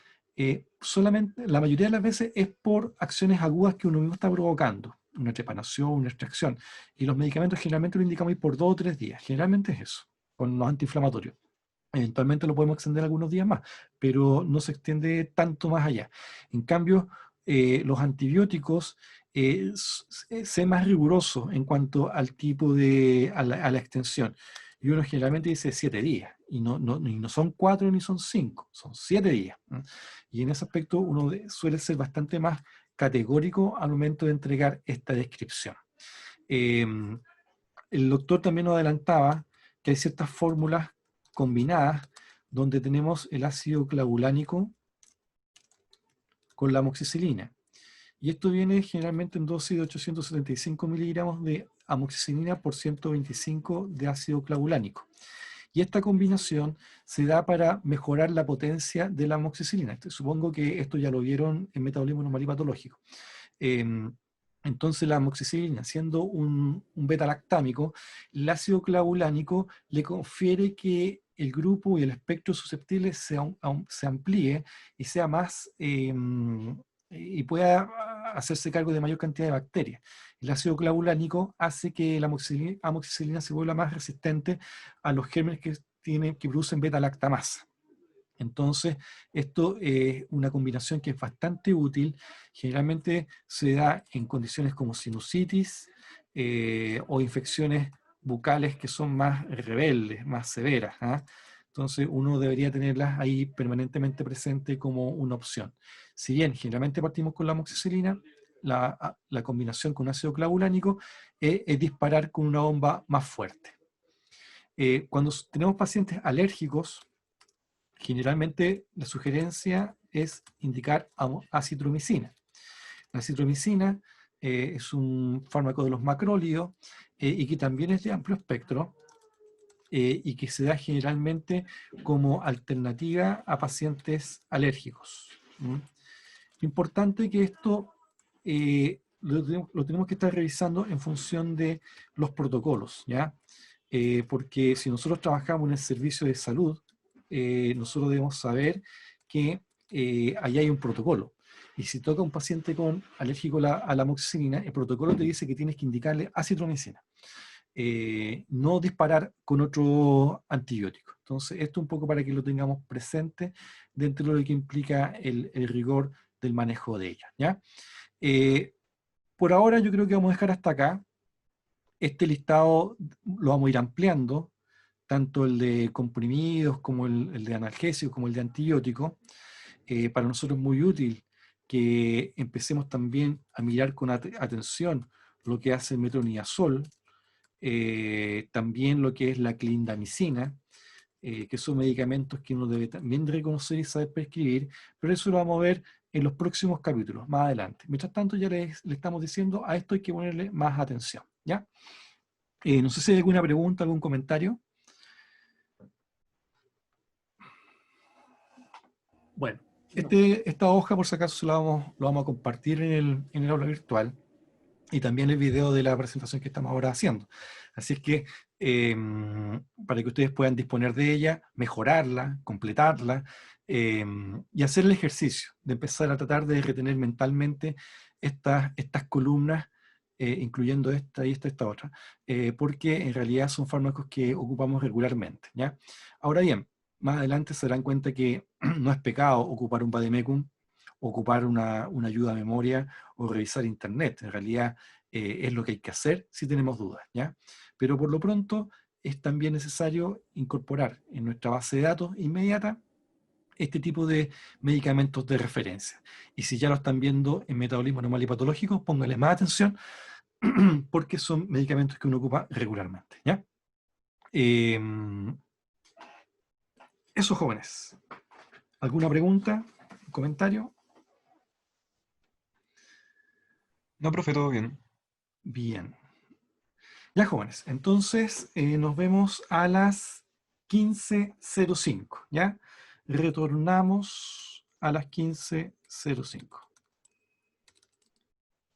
solamente, la mayoría de las veces es por acciones agudas que uno mismo está provocando, una trepanación, una extracción, y los medicamentos generalmente lo indicamos por 2 o 3 días, generalmente es eso, con los antiinflamatorios. Eventualmente lo podemos extender algunos días más, pero no se extiende tanto más allá. En cambio, los antibióticos, sé más riguroso en cuanto al tipo a la extensión. Y uno generalmente dice 7 días, y no son 4 ni son 5, son 7 días. Y en ese aspecto uno suele ser bastante más categórico al momento de entregar esta descripción. El doctor también nos adelantaba que hay ciertas fórmulas combinadas donde tenemos el ácido clavulánico con la amoxicilina. Y esto viene generalmente en dosis de 875 miligramos de amoxicilina por 125 de ácido clavulánico. Y esta combinación se da para mejorar la potencia de la amoxicilina. Supongo que esto ya lo vieron en metabolismo normal y patológico. Entonces la amoxicilina, siendo un beta-lactámico, el ácido clavulánico le confiere que el grupo y el espectro susceptible se amplíe y sea más, y pueda hacerse cargo de mayor cantidad de bacterias. El ácido clavulánico hace que la amoxicilina se vuelva más resistente a los gérmenes que producen beta-lactamasa. Entonces, esto es una combinación que es bastante útil. Generalmente se da en condiciones como sinusitis o infecciones bucales que son más rebeldes, más severas. ¿Ah? Entonces, uno debería tenerlas ahí permanentemente presente como una opción. Si bien generalmente partimos con la amoxicilina, la combinación con ácido clavulánico es disparar con una bomba más fuerte. Cuando tenemos pacientes alérgicos, generalmente la sugerencia es indicar acitromicina. La acitromicina es un fármaco de los macrólidos y que también es de amplio espectro y que se da generalmente como alternativa a pacientes alérgicos. Importante que esto lo tenemos que estar revisando en función de los protocolos, ¿ya? Porque si nosotros trabajamos en el servicio de salud, nosotros debemos saber que allá hay un protocolo. Y si toca un paciente alérgico a la amoxicilina, el protocolo te dice que tienes que indicarle acitromicina. No disparar con otro antibiótico. Entonces, esto un poco para que lo tengamos presente dentro de lo que implica el rigor del manejo de ella, ¿ya? Por ahora yo creo que vamos a dejar hasta acá. Este listado lo vamos a ir ampliando, tanto el de comprimidos como el de analgésicos, como el de antibióticos. Para nosotros es muy útil que empecemos también a mirar con atención lo que hace el metronidazol, también lo que es la clindamicina, que son medicamentos que uno debe también reconocer y saber prescribir, pero eso lo vamos a ver en los próximos capítulos, más adelante. Mientras tanto, ya le estamos diciendo, a esto hay que ponerle más atención, ¿ya? No sé si hay alguna pregunta, algún comentario. Bueno, esta hoja, por si acaso, lo vamos a compartir en el aula virtual y también el video de la presentación que estamos ahora haciendo. Así es que, para que ustedes puedan disponer de ella, mejorarla, completarla, y hacer el ejercicio de empezar a tratar de retener mentalmente estas columnas, incluyendo esta y esta otra, porque en realidad son fármacos que ocupamos regularmente, ¿ya? Ahora bien, más adelante se darán cuenta que no es pecado ocupar un vademecum, ocupar una ayuda a memoria o revisar internet. En realidad es lo que hay que hacer si tenemos dudas, ¿ya? Pero por lo pronto es también necesario incorporar en nuestra base de datos inmediata este tipo de medicamentos de referencia. Y si ya lo están viendo en metabolismo normal y patológico, pónganle más atención porque son medicamentos que uno ocupa regularmente, ¿ya? Eso, jóvenes. ¿Alguna pregunta? ¿Un comentario? No, profe, todo bien. Bien. Ya, jóvenes, entonces nos vemos a las 15:05, ¿ya? Retornamos a las 15:05.